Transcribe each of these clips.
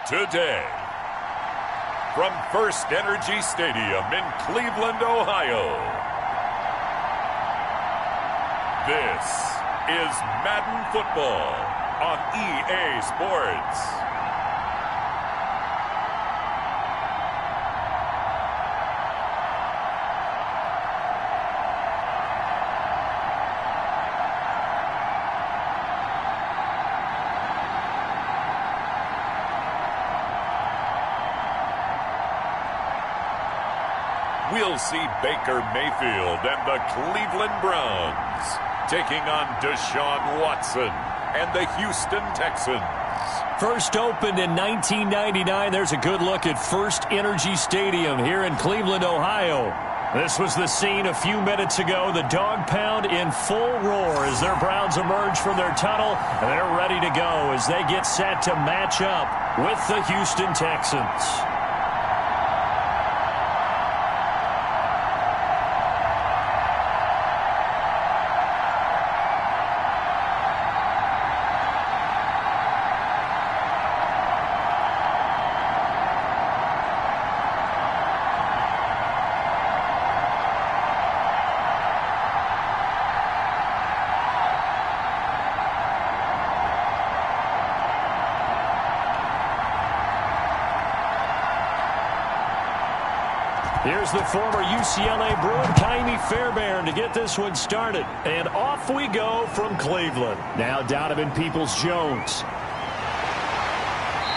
Today, from First Energy Stadium in Cleveland, Ohio, this is Madden Football on EA Sports. We'll see Baker Mayfield and the Cleveland Browns taking on Deshaun Watson and the Houston Texans. First opened in 1999, there's a good look at First Energy Stadium here in Cleveland, Ohio. This was the scene a few minutes ago. The dog pound in full roar as their Browns emerge from their tunnel, and they're ready to go as they get set to match up with the Houston Texans. Here's the former UCLA Bruin, Ka'imi Fairbairn, to get this one started. And off we go from Cleveland. Now Donovan Peoples-Jones.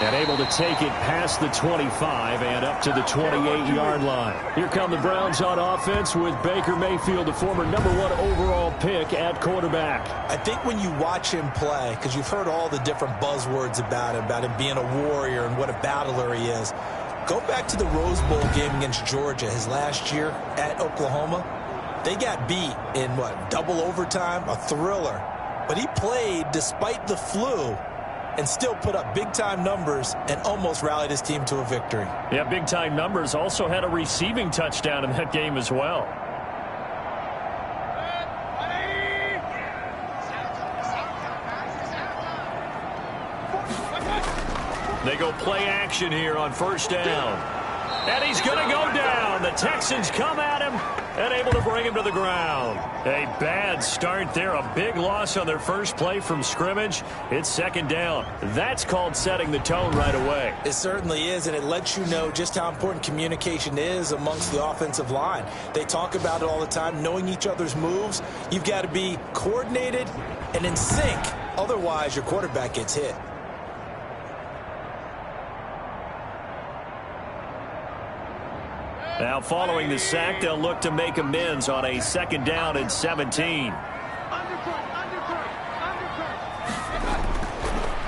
And able to take it past the 25 and up to the 28-yard line. Here come the Browns on offense with Baker Mayfield, the former #1 overall pick at quarterback. I think when you watch him play, because you've heard all the different buzzwords about him being a warrior and what a battler he is. Go back to the Rose Bowl game against Georgia his last year at Oklahoma. They got beat in, double overtime? A thriller. But he played despite the flu and still put up big-time numbers and almost rallied his team to a victory. Yeah, big-time numbers. Also had a receiving touchdown in that game as well. They go play action here on first down. And he's going to go down. The Texans come at him and able to bring him to the ground. A bad start there. A big loss on their first play from scrimmage. It's second down. That's called setting the tone right away. It certainly is, and it lets you know just how important communication is amongst the offensive line. They talk about it all the time, knowing each other's moves. You've got to be coordinated and in sync. Otherwise, your quarterback gets hit. Now following the sack, they'll look to make amends on a second down and 17.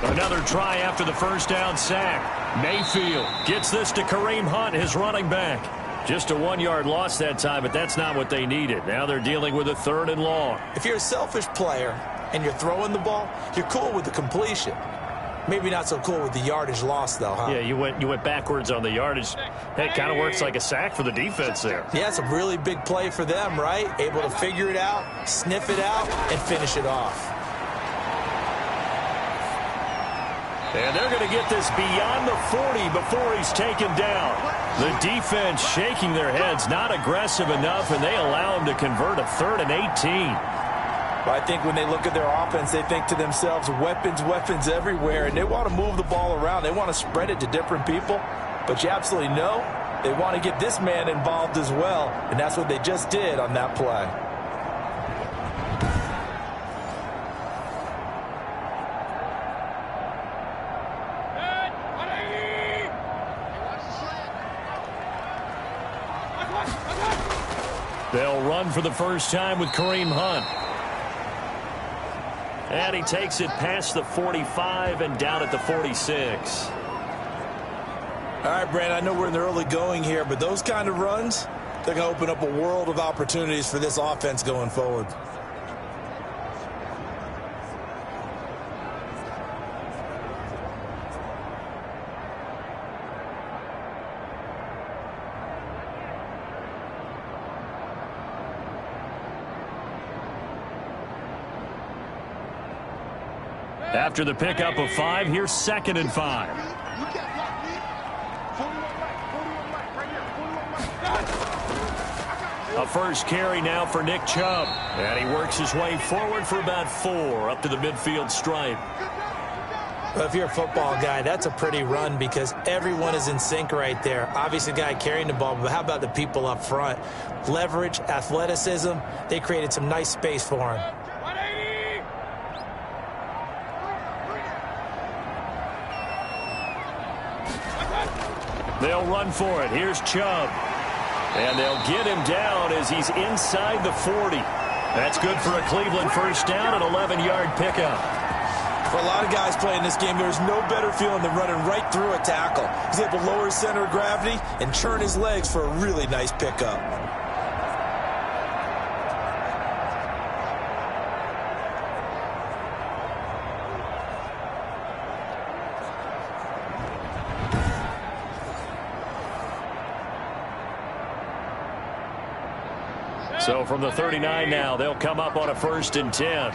Another try after the first down sack. Mayfield gets this to Kareem Hunt, his running back. Just a 1-yard loss that time, but that's not what they needed. Now they're dealing with a 3rd and long. If you're a selfish player and you're throwing the ball, you're cool with the completion. Maybe not so cool with the yardage loss, though, huh? Yeah, you went backwards on the yardage. Hey, it kind of works like a sack for the defense there. Yeah, it's a really big play for them, right? Able to figure it out, sniff it out, and finish it off. And they're going to get this beyond the 40 before he's taken down. The defense shaking their heads, not aggressive enough, and they allow him to convert a 3rd and 18. I think when they look at their offense, they think to themselves, weapons, weapons everywhere, and they want to move the ball around. They want to spread it to different people, but you absolutely know they want to get this man involved as well, and that's what they just did on that play. They'll run for the first time with Kareem Hunt. And he takes it past the 45 and down at the 46. All right, Brand, I know we're in the early going here, but those kind of runs, they're going to open up a world of opportunities for this offense going forward. After the pickup of 5, here's 2nd and 5. A first carry now for Nick Chubb. And he works his way forward for about 4 up to the midfield stripe. Well, if you're a football guy, that's a pretty run because everyone is in sync right there. Obviously, the guy carrying the ball, but how about the people up front? Leverage, athleticism, they created some nice space for him. They'll run for it. Here's Chubb. And they'll get him down as he's inside the 40. That's good for a Cleveland first down, an 11-yard pickup. For a lot of guys playing this game, there's no better feeling than running right through a tackle. He's able to lower his center of gravity and churn his legs for a really nice pickup. So from the 39 now, they'll come up on a 1st and 10.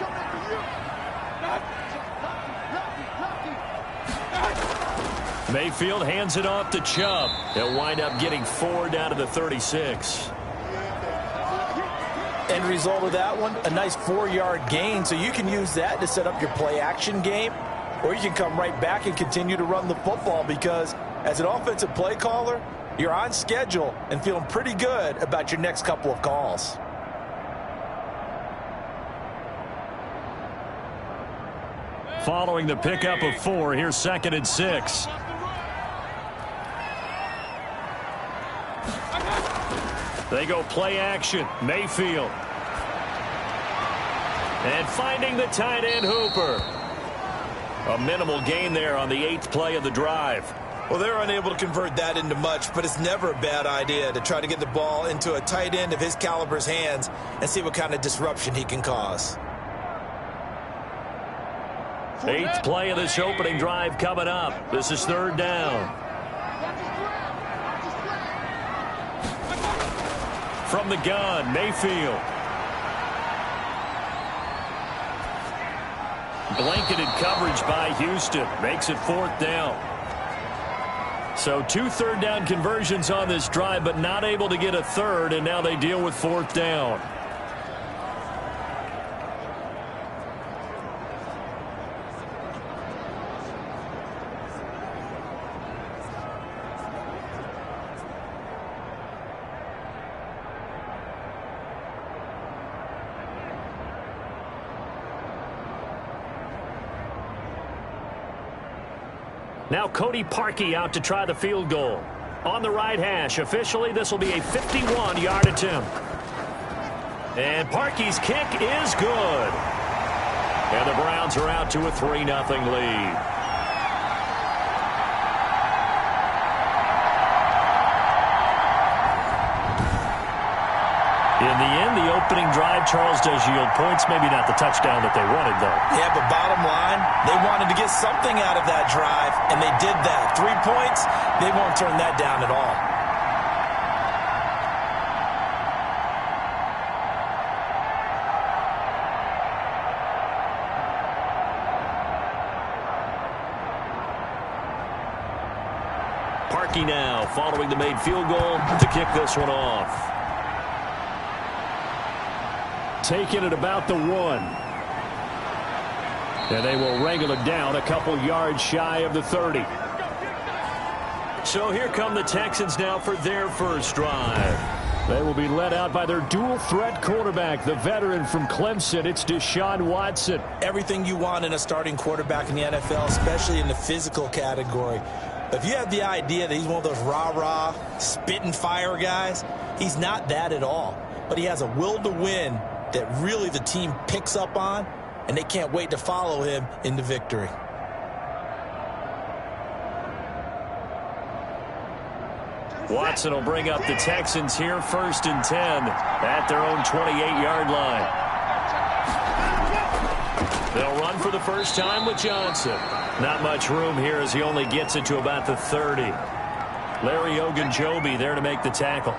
Mayfield hands it off to Chubb. He'll wind up getting 4 down to the 36. End result of that one, a nice 4-yard gain. So you can use that to set up your play-action game, or you can come right back and continue to run the football because as an offensive play caller, you're on schedule and feeling pretty good about your next couple of calls. Following the pickup of 4, here's 2nd and 6. They go play action. Mayfield. And finding the tight end Hooper. A minimal gain there on the 8th play of the drive. Well, they're unable to convert that into much, but it's never a bad idea to try to get the ball into a tight end of his caliber's hands and see what kind of disruption he can cause. 8th play of this opening drive coming up. This is 3rd down. From the gun, Mayfield. Blanketed coverage by Houston. Makes it 4th down. So 2 third down conversions on this drive, but not able to get a 3rd, and now they deal with 4th down. Now Cody Parkey out to try the field goal. On the right hash, officially this will be a 51-yard attempt. And Parkey's kick is good. And the Browns are out to a 3-0 lead. In the end, the opening drive, Charles, does yield points. Maybe not the touchdown that they wanted, though. Yeah, but bottom line, they wanted to get something out of that drive, and they did that. 3 points, they won't turn that down at all. Parkey now following the made field goal to kick this one off. Taking it about the 1. And they will wrangle it down a couple yards shy of the 30. So here come the Texans now for their first drive. They will be led out by their dual-threat quarterback, the veteran from Clemson. It's Deshaun Watson. Everything you want in a starting quarterback in the NFL, especially in the physical category. If you have the idea that he's one of those rah-rah, spit-and-fire guys, he's not that at all. But he has a will to win that really the team picks up on, and they can't wait to follow him into victory. Watson will bring up the Texans here, 1st and 10 at their own 28-yard line. They'll run for the first time with Johnson. Not much room here as he only gets it to about the 30. Larry Ogunjobi there to make the tackle.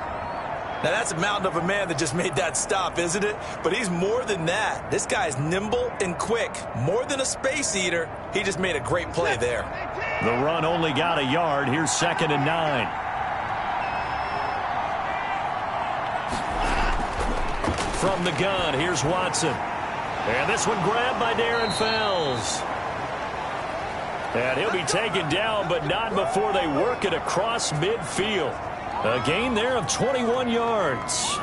Now, that's a mountain of a man that just made that stop, isn't it? But he's more than that. This guy's nimble and quick. More than a space eater. He just made a great play there. The run only got a yard. Here's 2nd and 9. From the gun, here's Watson. And this one grabbed by Darren Fells. And he'll be taken down, but not before they work it across midfield. A gain there of 21 yards.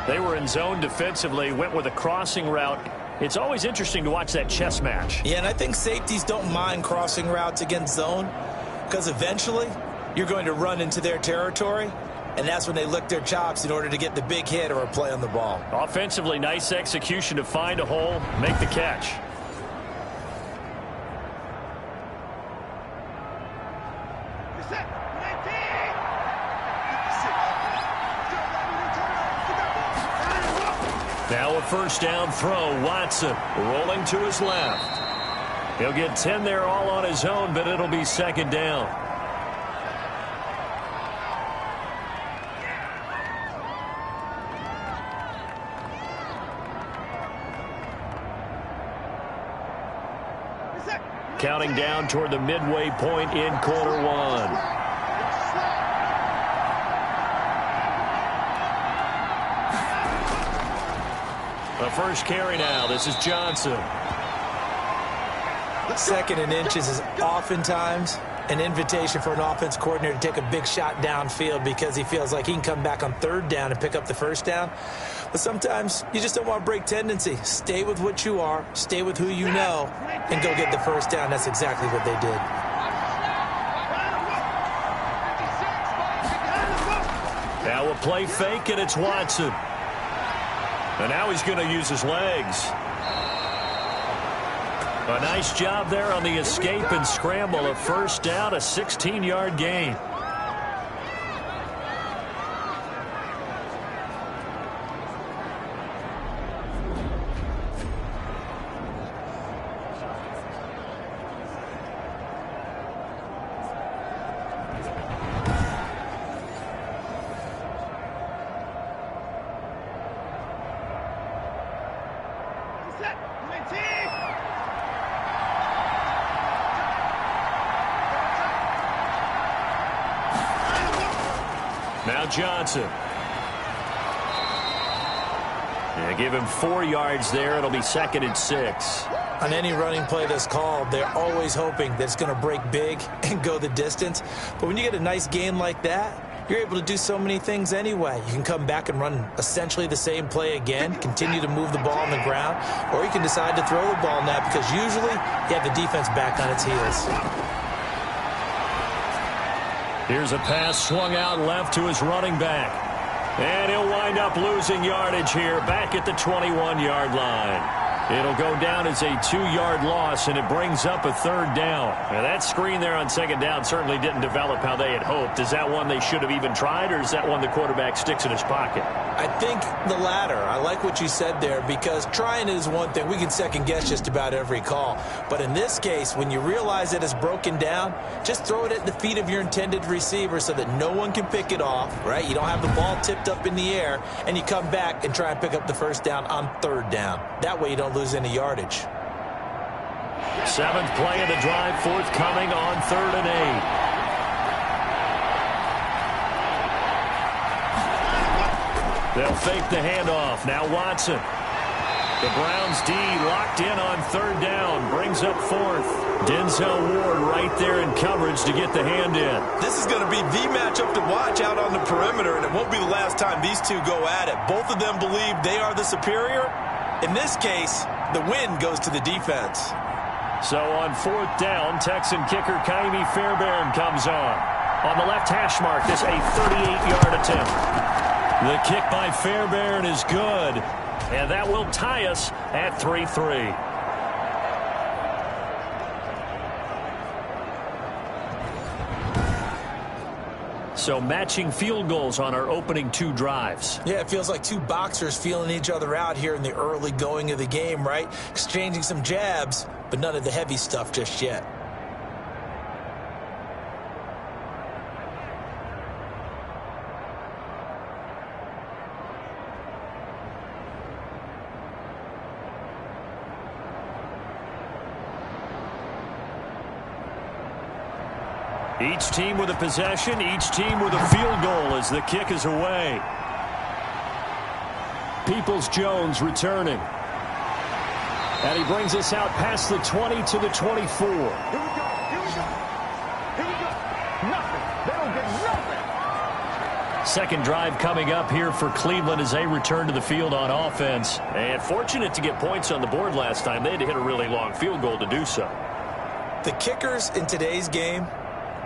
They were in zone defensively, went with a crossing route. It's always interesting to watch that chess match. Yeah, and I think safeties don't mind crossing routes against zone because eventually you're going to run into their territory, and that's when they lick their chops in order to get the big hit or a play on the ball. Offensively, nice execution to find a hole, make the catch. Now a first down throw. Watson rolling to his left. He'll get 10 there all on his own, but it'll be 2nd down. Counting down toward the midway point in quarter one. The first carry now. This is Johnson. 2nd and inches is oftentimes an invitation for an offense coordinator to take a big shot downfield because he feels like he can come back on 3rd down and pick up the first down. But sometimes you just don't want to break tendency. Stay with what you are, stay with who you know, and go get the first down. That's exactly what they did. Now a play fake, and it's Watson. And now he's going to use his legs. A nice job there on the escape and scramble. A first down, a 16-yard gain. Now Johnson. Yeah, give him 4 yards there. It'll be 2nd and 6. On any running play that's called, they're always hoping that it's going to break big and go the distance. But when you get a nice gain like that, you're able to do so many things anyway. You can come back and run essentially the same play again, continue to move the ball on the ground, or you can decide to throw the ball now because usually you have the defense back on its heels. Here's a pass swung out left to his running back. And he'll wind up losing yardage here back at the 21-yard line. It'll go down as a 2-yard loss, and it brings up a 3rd down. Now, that screen there on 2nd down certainly didn't develop how they had hoped. Is that one they should have even tried, or is that one the quarterback sticks in his pocket? I think the latter. I like what you said there because trying is one thing. We can second-guess just about every call. But in this case, when you realize it is broken down, just throw it at the feet of your intended receiver so that no one can pick it off, right? You don't have the ball tipped up in the air, and you come back and try and pick up the first down on 3rd down. That way you don't lose any yardage. 7th play of the drive, forthcoming on 3rd and 8. They'll fake the handoff. Now Watson. The Browns D locked in on 3rd down. Brings up 4th. Denzel Ward right there in coverage to get the hand in. This is going to be the matchup to watch out on the perimeter, and it won't be the last time these two go at it. Both of them believe they are the superior. In this case, the win goes to the defense. So on 4th down, Texan kicker Kaimi Fairbairn comes on. On the left hash mark, this a 38-yard attempt. The kick by Fairbairn is good, and that will tie us at 3-3. So matching field goals on our opening 2 drives. Yeah, it feels like 2 boxers feeling each other out here in the early going of the game, right? Exchanging some jabs, but none of the heavy stuff just yet. Each team with a possession, each team with a field goal as the kick is away. Peoples-Jones returning. And he brings us out past the 20 to the 24. Here we go. Nothing. They don't get nothing. Second drive coming up here for Cleveland as they return to the field on offense. And fortunate to get points on the board last time. They had to hit a really long field goal to do so. The kickers in today's game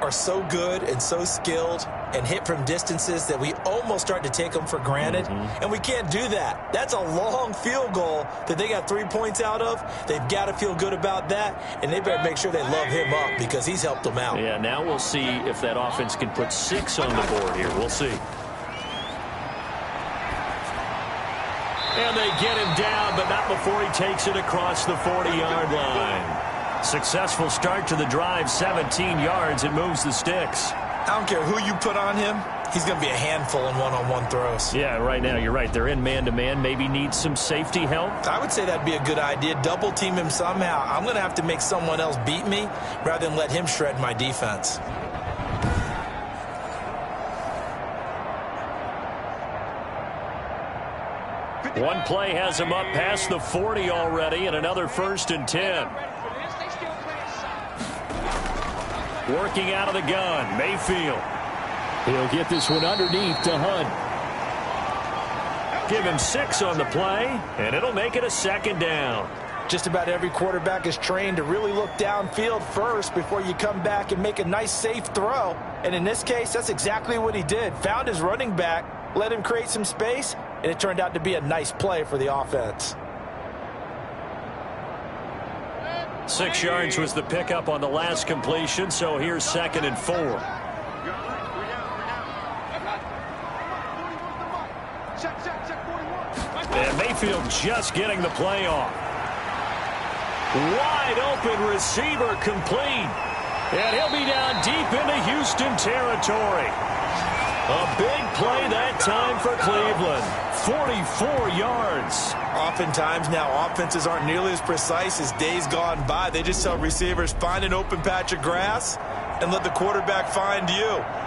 are so good and so skilled and hit from distances that we almost start to take them for granted. And we can't do that. That's a long field goal that they got 3 points out of. They've got to feel good about that, and they better make sure they love him up because he's helped them out. Yeah, now we'll see if that offense can put 6 on the board here. We'll see. And they get him down, but not before he takes it across the 40-yard line. Successful start to the drive, 17 yards. It moves the sticks. I don't care who you put on him. He's going to be a handful in one-on-one throws. Yeah, right now, you're right. They're in man-to-man. Maybe need some safety help. I would say that'd be a good idea. Double team him somehow. I'm going to have to make someone else beat me rather than let him shred my defense. One play has him up past the 40 already, and another 1st and 10. Working out of the gun, Mayfield. He'll get this one underneath to Hunt. Give him 6 on the play, and it'll make it a 2nd down. Just about every quarterback is trained to really look downfield first before you come back and make a nice, safe throw. And in this case, that's exactly what he did. Found his running back, let him create some space, and it turned out to be a nice play for the offense. 6 yards was the pickup on the last completion, so here's 2nd and 4. And Mayfield just getting the play off. Wide open receiver complete. And he'll be down deep into Houston territory. A big play that time for Cleveland. 44 yards. Oftentimes now offenses aren't nearly as precise as days gone by. They just tell receivers, find an open patch of grass and let the quarterback find you.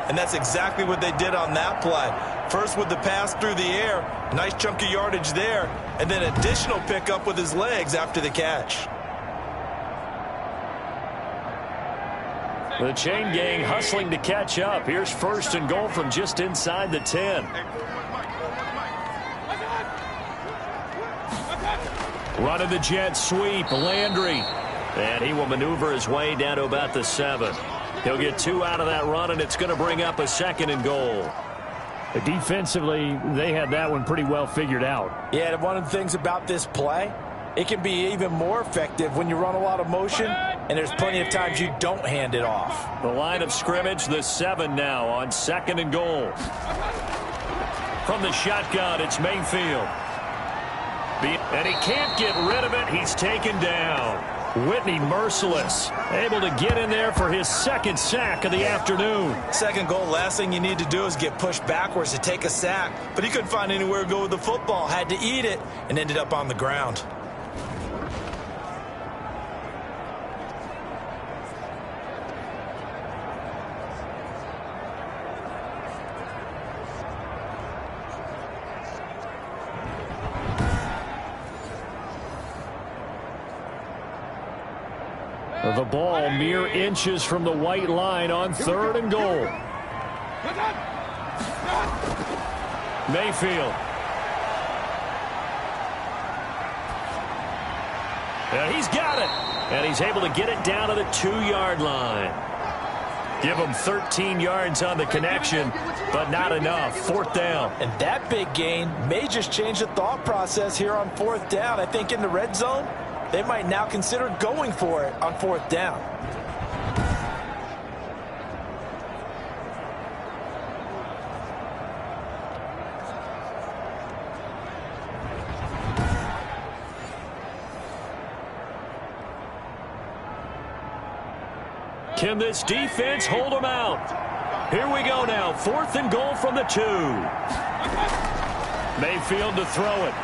And that's exactly what they did on that play. First with the pass through the air, nice chunk of yardage there, and then additional pickup with his legs after the catch. The chain gang hustling to catch up. Here's 1st and goal from just inside the 10. Run of the jet sweep, Landry. And he will maneuver his way down to about the 7. He'll get 2 out of that run, and it's going to bring up a 2nd and goal. Defensively, they had that one pretty well figured out. Yeah, and one of the things about this play, it can be even more effective when you run a lot of motion, and there's plenty of times you don't hand it off. The line of scrimmage, the 7 now on 2nd and goal. From the shotgun, it's Mayfield. And he can't get rid of it. He's taken down. Whitney merciless. Able to get in there for his 2nd sack of the afternoon. 2nd goal, last thing you need to do is get pushed backwards to take a sack. But he couldn't find anywhere to go with the football. Had to eat it and ended up on the ground. The ball mere inches from the white line on 3rd and goal. Mayfield. And he's got it. And he's able to get it down to the 2-yard line. Give him 13 yards on the connection, but not enough. 4th down. And that big gain may just change the thought process here on 4th down. I think in the red zone, they might now consider going for it on 4th down. Can this defense hold them out? Here we go now. 4th and goal from the 2. Mayfield to throw it.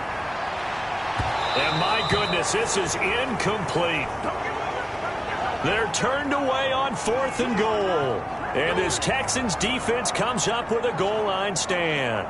And my goodness, this is incomplete. They're turned away on 4th and goal. And this Texans defense comes up with a goal line stand.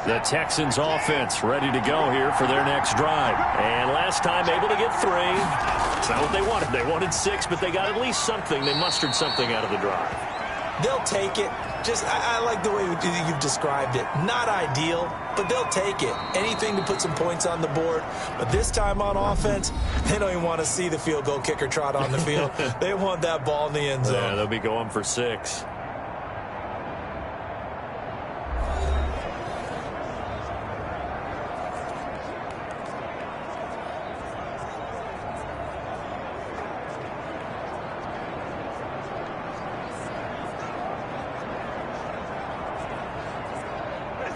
The Texans offense ready to go here for their next drive. And last time able to get 3. That's not what they wanted. They wanted 6, but they got at least something. They mustered something out of the drive. They'll take it. I like the way you've described it. Not ideal, but they'll take it. Anything to put some points on the board. But this time on offense, they don't even want to see the field goal kicker trot on the field. They want that ball in the end zone. Yeah, they'll be going for 6.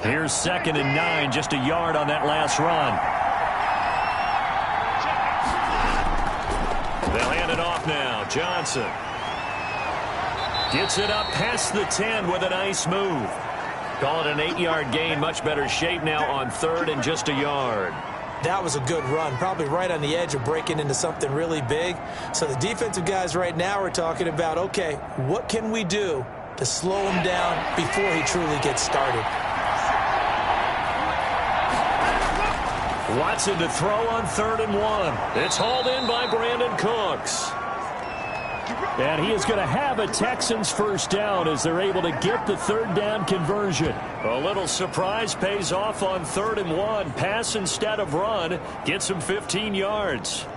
Here's 2nd and 9, just a yard on that last run. They'll hand it off now. Johnson gets it up past the 10 with a nice move. Call it an 8-yard gain. Much better shape now on 3rd and just a yard. That was a good run, probably right on the edge of breaking into something really big. So the defensive guys right now are talking about, okay, what can we do to slow him down before he truly gets started? Watson to throw on 3rd and 1. It's hauled in by Brandon Cooks. And he is going to have a Texans first down as they're able to get the 3rd down conversion. A little surprise pays off on 3rd and 1. Pass instead of run. Gets him 15 yards.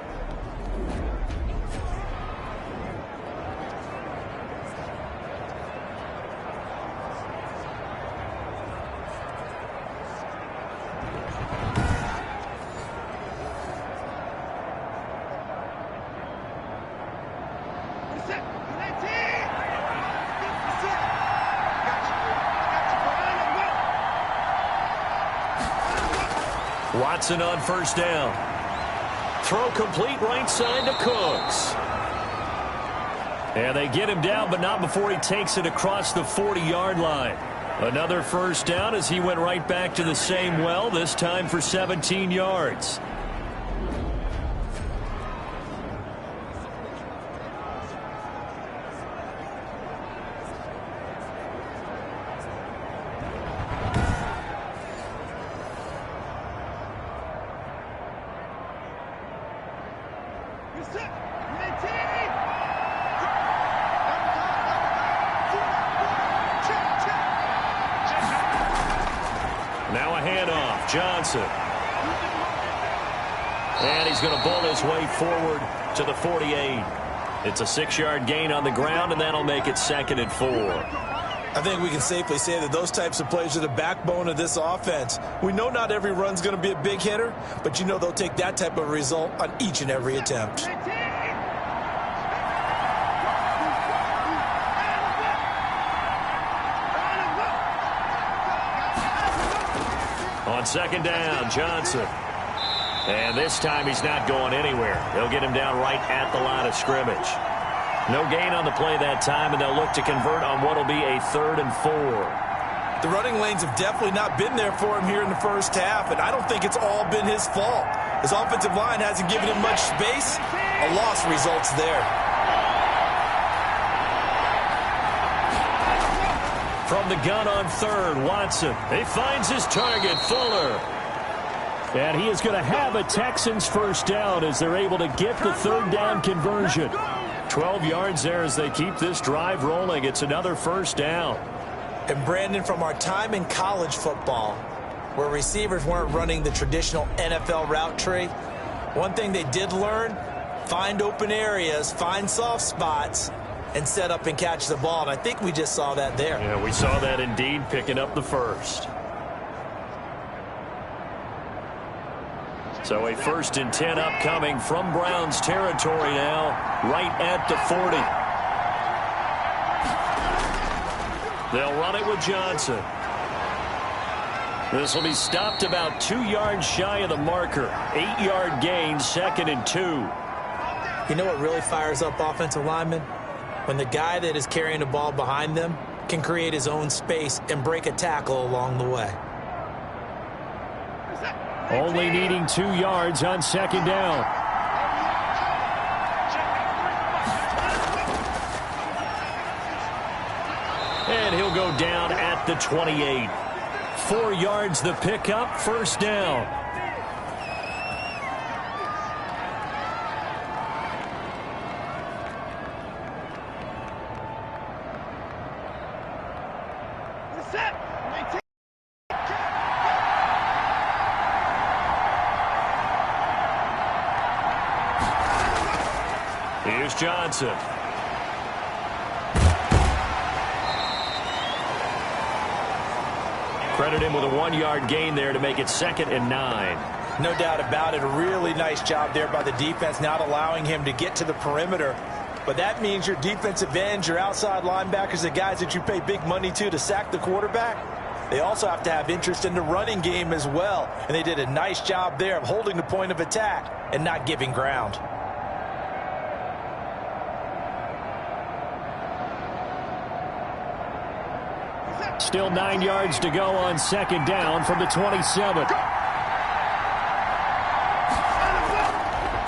Watson on first down. Throw complete right side to Cooks. And they get him down, but not before he takes it across the 40-yard line. Another first down as he went right back to the same well, this time for 17 yards. Now a handoff. Johnson. And he's going to bowl his way forward to the 48. It's a 6-yard gain on the ground, and that'll make it 2nd and 4. I think we can safely say that those types of plays are the backbone of this offense. We know not every run's going to be a big hitter, but you know they'll take that type of result on each and every attempt. On 2nd down, Johnson. And this time he's not going anywhere. They'll get him down right at the line of scrimmage. No gain on the play that time, and they'll look to convert on what will be a 3rd and 4. The running lanes have definitely not been there for him here in the first half, and I don't think it's all been his fault. His offensive line hasn't given him much space. A loss results there. From the gun on 3rd, Watson. He finds his target, Fuller. And he is going to have a Texans first down as they're able to get the 3rd down conversion. 12 yards there as they keep this drive rolling. It's another first down. And Brandon, from our time in college football, where receivers weren't running the traditional NFL route tree, one thing they did learn, find open areas, find soft spots, and set up and catch the ball. And I think we just saw that there. Yeah, we saw that indeed, picking up the first. So a 1st and 10 upcoming from Browns territory now, right at the 40. They'll run it with Johnson. This will be stopped about 2 yards shy of the marker. 8-yard gain, 2nd and 2. You know what really fires up offensive linemen? When the guy that is carrying the ball behind them can create his own space and break a tackle along the way. Only needing 2 yards on second down. And he'll go down at the 28. 4 yards the pickup, first down. Here's Johnson. Credit him with a 1-yard gain there to make it 2nd and 9. No doubt about it. A really nice job there by the defense, not allowing him to get to the perimeter. But that means your defensive ends, your outside linebackers, the guys that you pay big money to sack the quarterback, they also have to have interest in the running game as well. And they did a nice job there of holding the point of attack and not giving ground. Still 9 yards to go on second down from the 27.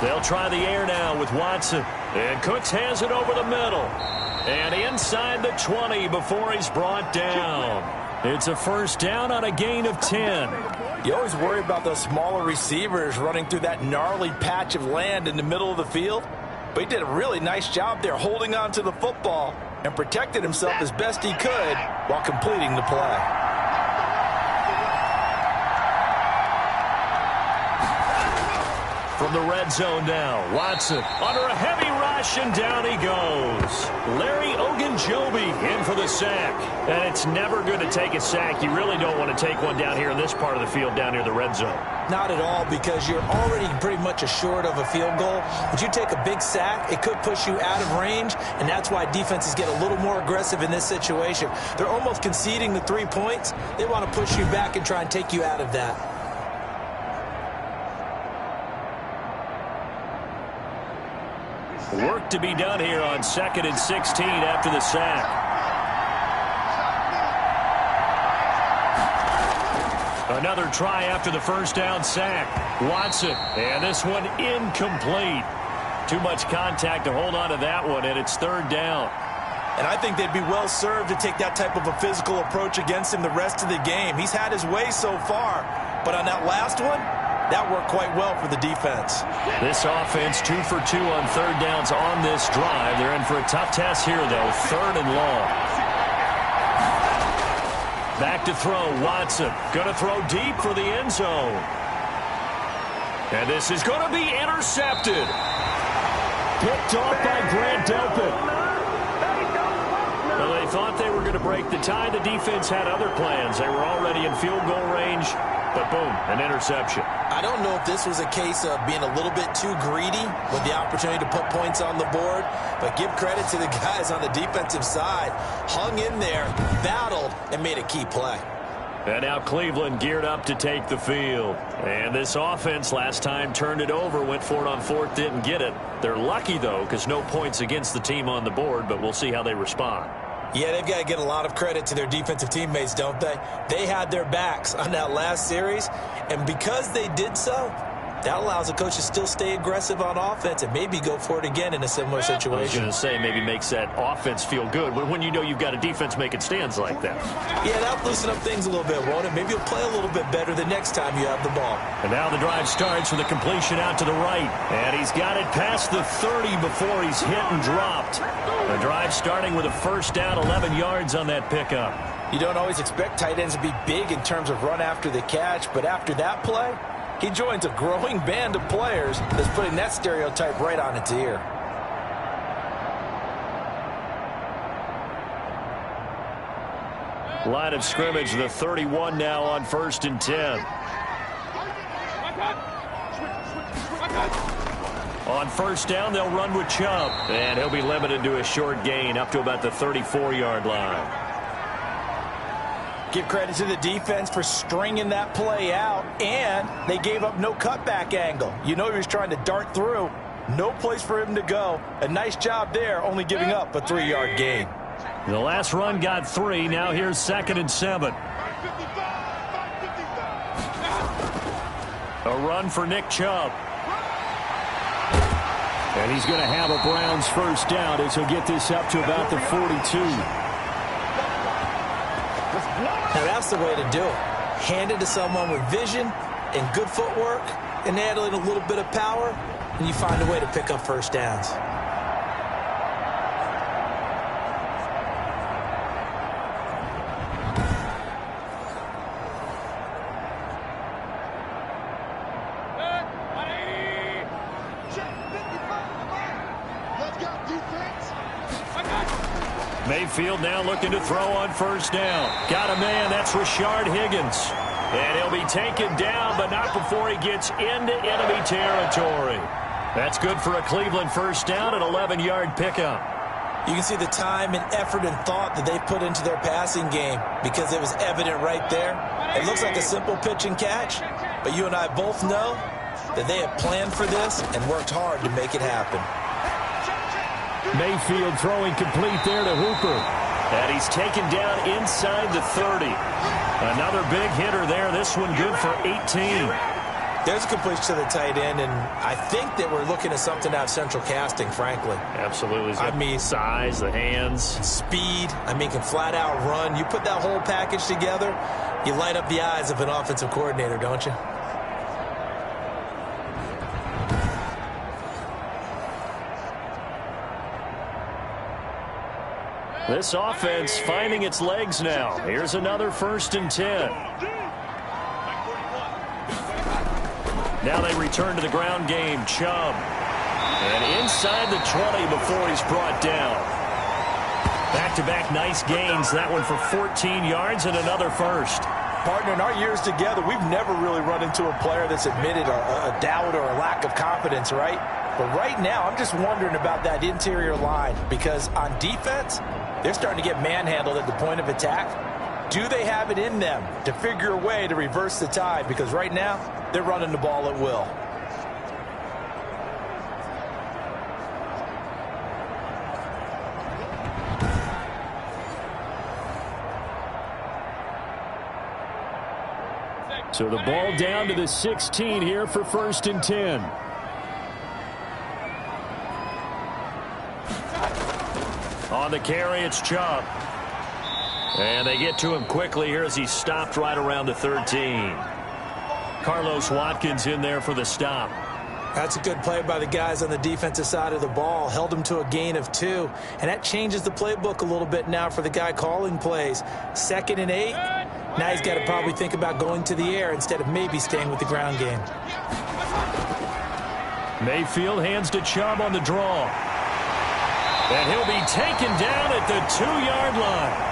They'll try the air now with Watson. And Cooks has it over the middle. And inside the 20 before he's brought down. It's a first down on a gain of 10. You always worry about those smaller receivers running through that gnarly patch of land in the middle of the field. But he did a really nice job there holding on to the football and protected himself as best he could while completing the play. From the red zone now, Watson under a heavy rush, and down he goes. Larry Ogunjobi in for the sack. And it's never good to take a sack. You really don't want to take one down here in this part of the field down near the red zone. Not at all, because you're already pretty much assured of a field goal. But you take a big sack, it could push you out of range, and that's why defenses get a little more aggressive in this situation. They're almost conceding the 3 points. They want to push you back and try and take you out of that. Work to be done here on 2nd and 16 after the sack. Another try after the first down sack. Watson, and this one incomplete. Too much contact to hold on to that one, and it's 3rd down. And I think they'd be well served to take that type of a physical approach against him the rest of the game. He's had his way so far, but on that last one, that worked quite well for the defense. This offense 2 for 2 on 3rd downs on this drive. They're in for a tough test here, though. 3rd and long. Back to throw, Watson. Going to throw deep for the end zone. And this is going to be intercepted. Picked off by Grant Delpit. Well, they thought they were going to break the tie. The defense had other plans. They were already in field goal range, but boom, an interception. I don't know if this was a case of being a little bit too greedy with the opportunity to put points on the board, but give credit to the guys on the defensive side. Hung in there, battled, and made a key play. And now Cleveland geared up to take the field. And this offense last time turned it over, went for it on 4th, didn't get it. They're lucky, though, because no points against the team on the board, but we'll see how they respond. Yeah, they've got to get a lot of credit to their defensive teammates, don't they? They had their backs on that last series, and because they did so, that allows the coach to still stay aggressive on offense and maybe go for it again in a similar situation. I was going to say maybe makes that offense feel good when you know you've got a defense making stands like that. Yeah, that'll loosen up things a little bit, won't it? Maybe you'll play a little bit better the next time you have the ball. And now the drive starts with a completion out to the right. And he's got it past the 30 before he's hit and dropped. The drive starting with a first down, 11 yards on that pickup. You don't always expect tight ends to be big in terms of run after the catch, but after that play, he joins a growing band of players that's putting that stereotype right on its ear. Line of scrimmage, the 31 now on 1st and 10. On first down, they'll run with Chubb. And he'll be limited to a short gain up to about the 34-yard line. Give credit to the defense for stringing that play out, and they gave up no cutback angle. You know he was trying to dart through. No place for him to go. A nice job there, only giving up a 3-yard gain. The last run got 3. Now here's 2nd and 7. A run for Nick Chubb. And he's going to have a Browns first down as he'll get this up to about the 42. Now that's the way to do it. Hand it to someone with vision and good footwork and add in a little bit of power, and you find a way to pick up first downs. Mayfield now looking to throw on first down. Got a man, that's Rashard Higgins. And he'll be taken down, but not before he gets into enemy territory. That's good for a Cleveland first down, an 11-yard pickup. You can see the time and effort and thought that they put into their passing game because it was evident right there. It looks like a simple pitch and catch, but you and I both know that they have planned for this and worked hard to make it happen. Mayfield throwing complete there to Hooper. And he's taken down inside the 30. Another big hitter there. This one good for 18. There's a completion to the tight end, and I think that we're looking at something out of central casting, frankly. Absolutely. I mean, size, the hands. Speed. I mean, can flat out run. You put that whole package together, you light up the eyes of an offensive coordinator, don't you? This offense finding its legs now. Here's another 1st and 10. Now they return to the ground game. Chubb. And inside the 20 before he's brought down. Back-to-back nice gains. That one for 14 yards and another first. Partner, in our years together, we've never really run into a player that's admitted a doubt or a lack of confidence, right? But right now, I'm just wondering about that interior line because on defense, they're starting to get manhandled at the point of attack. Do they have it in them to figure a way to reverse the tide? Because right now, they're running the ball at will. So the ball down to the 16 here for 1st and 10. On the carry, it's Chubb. And they get to him quickly here as he's stopped right around the 13. Carlos Watkins in there for the stop. That's a good play by the guys on the defensive side of the ball. Held him to a gain of 2. And that changes the playbook a little bit now for the guy calling plays. 2nd and 8. Now he's got to probably think about going to the air instead of maybe staying with the ground game. Mayfield hands to Chubb on the draw. And he'll be taken down at the 2-yard line.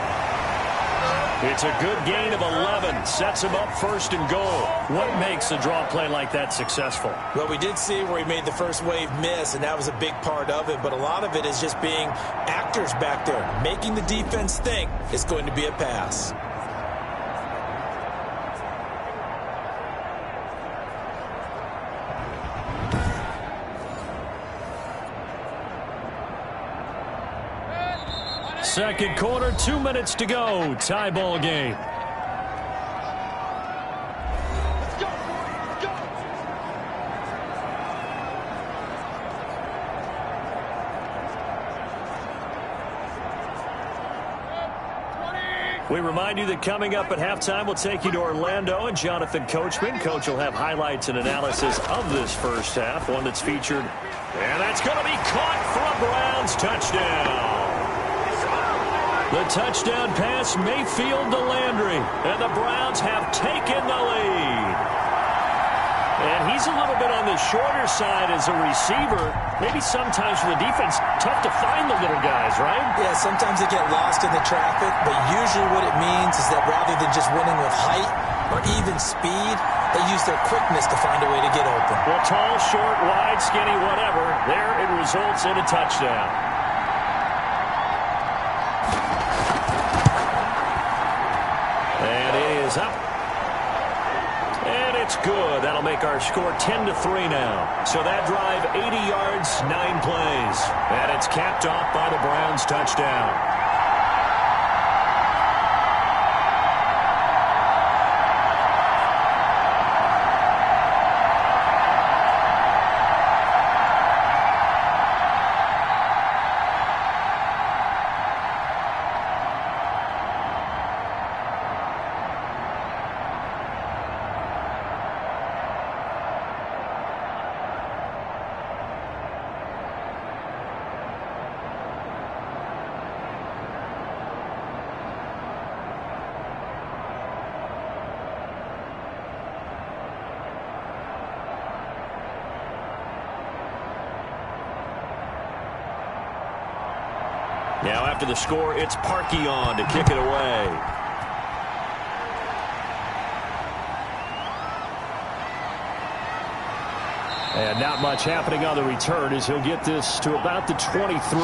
It's a good gain of 11. Sets him up 1st and goal. What makes a draw play like that successful? Well, we did see where he made the first wave miss, and that was a big part of it. But a lot of it is just being actors back there, making the defense think it's going to be a pass. Second quarter, 2 minutes to go. Tie ball game. We remind you that coming up at halftime, we'll take you to Orlando and Jonathan Coachman. Coach will have highlights and analysis of this first half, one that's featured. And that's going to be caught for a Browns touchdown. The touchdown pass, Mayfield to Landry. And the Browns have taken the lead. And he's a little bit on the shorter side as a receiver. Maybe sometimes for the defense, tough to find the little guys, right? Yeah, sometimes they get lost in the traffic, but usually what it means is that rather than just winning with height or even speed, they use their quickness to find a way to get open. Well, tall, short, wide, skinny, whatever, there it results in a touchdown. And it is up. And it's good. That'll make our score 10-3 now. So that drive, 80 yards, 9 plays. And it's capped off by the Browns touchdown. Now after the score, it's Parkey on to kick it away. And not much happening on the return as he'll get this to about the 23.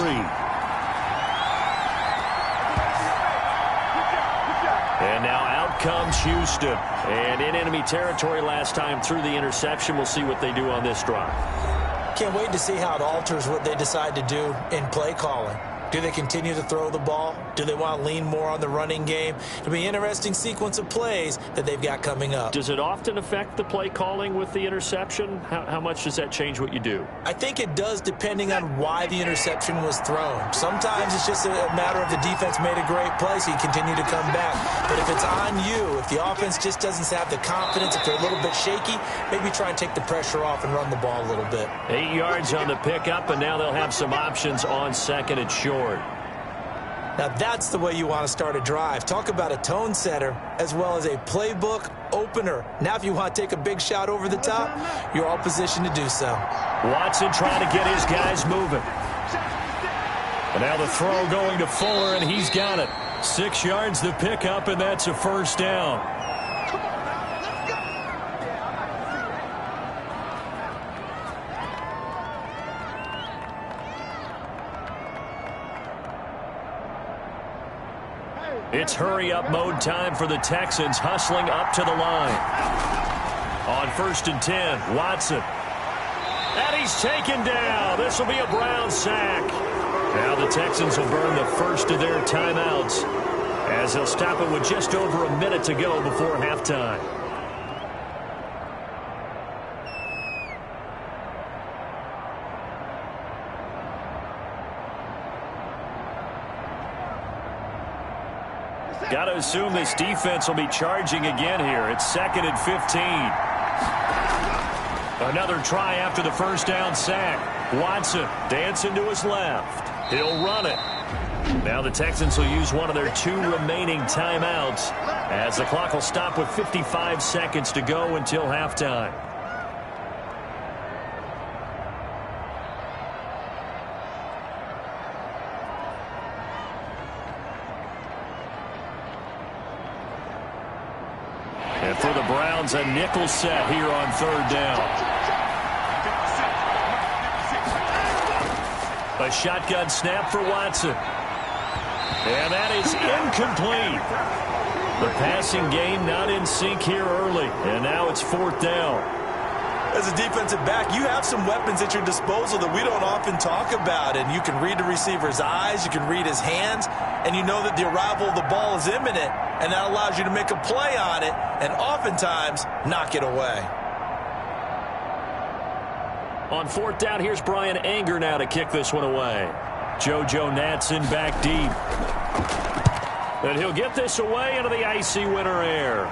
And now out comes Houston. And in enemy territory last time through the interception. We'll see what they do on this drive. Can't wait to see how it alters what they decide to do in play calling. Do they continue to throw the ball? Do they want to lean more on the running game? It'll be an interesting sequence of plays that they've got coming up. Does it often affect the play calling with the interception? How much does that change what you do? I think it does depending on why the interception was thrown. Sometimes it's just a matter of the defense made a great play, so you continue to come back. But if it's on you, if the offense just doesn't have the confidence, if they're a little bit shaky, maybe try and take the pressure off and run the ball a little bit. 8 yards on the pickup, and now they'll have some options on second and short. Now that's the way you want to start a drive. Talk about a tone setter as well as a playbook opener. Now if you want to take a big shot over the top, you're all positioned to do so. Watson trying to get his guys moving. And now the throw going to Fuller, and he's got it. 6 yards the pickup, and that's a first down. It's hurry-up mode time for the Texans, hustling up to the line. On 1st and 10, Watson. And he's taken down. This will be a Brown sack. Now the Texans will burn the first of their timeouts as they'll stop it with just over a minute to go before halftime. Got to assume this defense will be charging again here. It's 2nd and 15. Another try after the first down sack. Watson dancing to his left. He'll run it. Now the Texans will use one of their 2 remaining timeouts as the clock will stop with 55 seconds to go until halftime. And for the Browns, a nickel set here on 3rd down. A shotgun snap for Watson. And that is incomplete. The passing game not in sync here early. And now it's 4th down. As a defensive back, you have some weapons at your disposal that we don't often talk about. And you can read the receiver's eyes, you can read his hands, and you know that the arrival of the ball is imminent, and that allows you to make a play on it and oftentimes knock it away. On 4th down, here's Brian Anger now to kick this one away. JoJo Natson back deep. And he'll get this away into the icy winter air.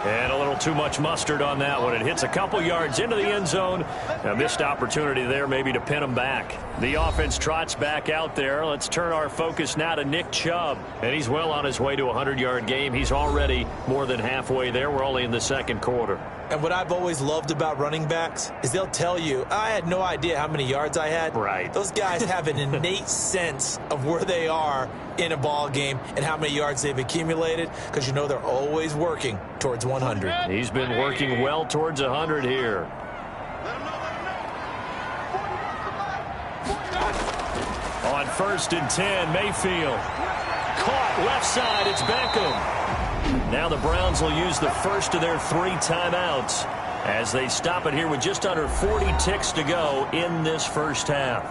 And a little too much mustard on that one. It hits a couple yards into the end zone. A missed opportunity there maybe to pin him back. The offense trots back out there. Let's turn our focus now to Nick Chubb. And he's well on his way to a 100-yard game. He's already more than halfway there. We're only in the 2nd quarter. And what I've always loved about running backs is they'll tell you, I had no idea how many yards I had. Right. Those guys have an innate sense of where they are in a ball game and how many yards they've accumulated, because you know they're always working towards 100. He's been working well towards 100 here. On 1st and 10, Mayfield. Caught left side, it's Beckham. Now the Browns will use the first of their 3 timeouts as they stop it here with just under 40 ticks to go in this first half.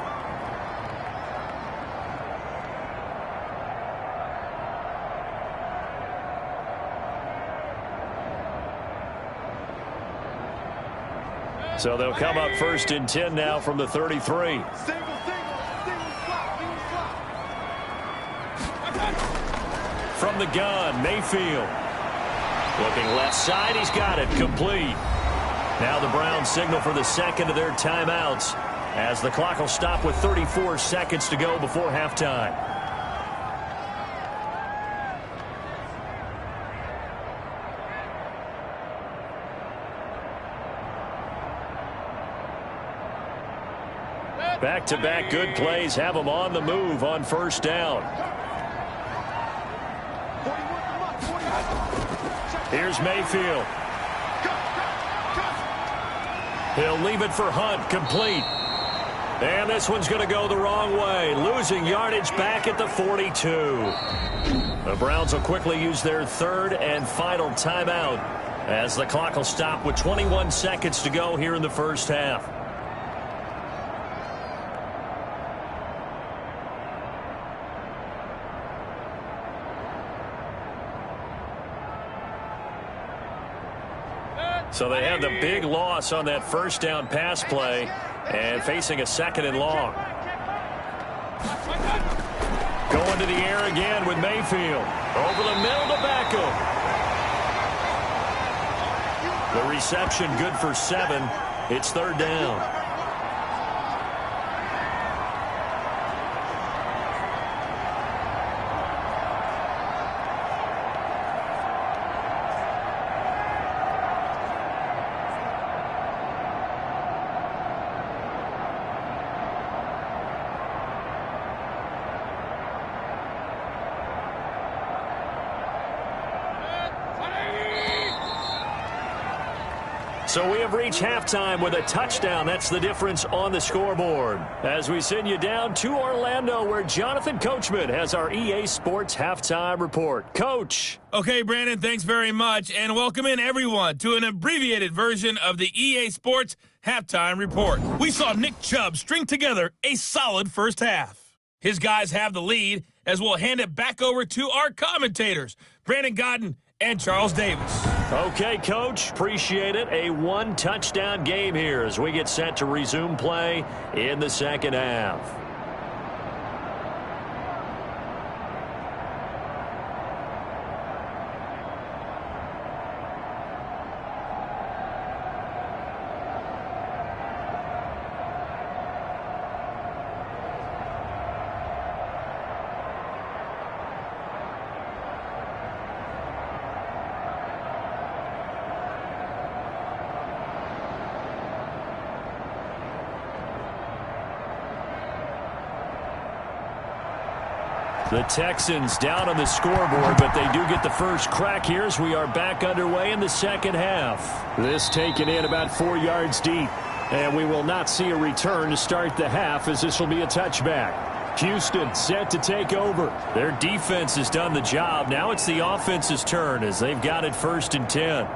So they'll come up 1st and 10 now from the 33. From the gun, Mayfield. Looking left side, he's got it, complete. Now the Browns signal for the 2nd of their timeouts as the clock will stop with 34 seconds to go before halftime. Back-to-back good plays have them on the move on first down. Here's Mayfield. He'll leave it for Hunt, complete. And this one's going to go the wrong way, losing yardage back at the 42. The Browns will quickly use their third and final timeout as the clock will stop with 21 seconds to go here in the first half. So they had the big loss on that first down pass play and facing a second and long. Going to the air again with Mayfield. Over the middle to Beckham. The reception good for 7. It's third down. So we have reached halftime with a touchdown. That's the difference on the scoreboard. As we send you down to Orlando, where Jonathan Coachman has our EA Sports Halftime Report. Coach. Okay, Brandon, thanks very much. And welcome in, everyone, to an abbreviated version of the EA Sports Halftime Report. We saw Nick Chubb string together a solid first half. His guys have the lead, as we'll hand it back over to our commentators, Brandon Godden and Charles Davis. Okay, Coach, appreciate it. A one-touchdown game here as we get set to resume play in the second half. The Texans down on the scoreboard, but they do get the first crack here as we are back underway in the second half. This taken in about 4 yards deep, and we will not see a return to start the half as this will be a touchback. Houston set to take over. Their defense has done the job. Now it's the offense's turn as they've got it first and 10.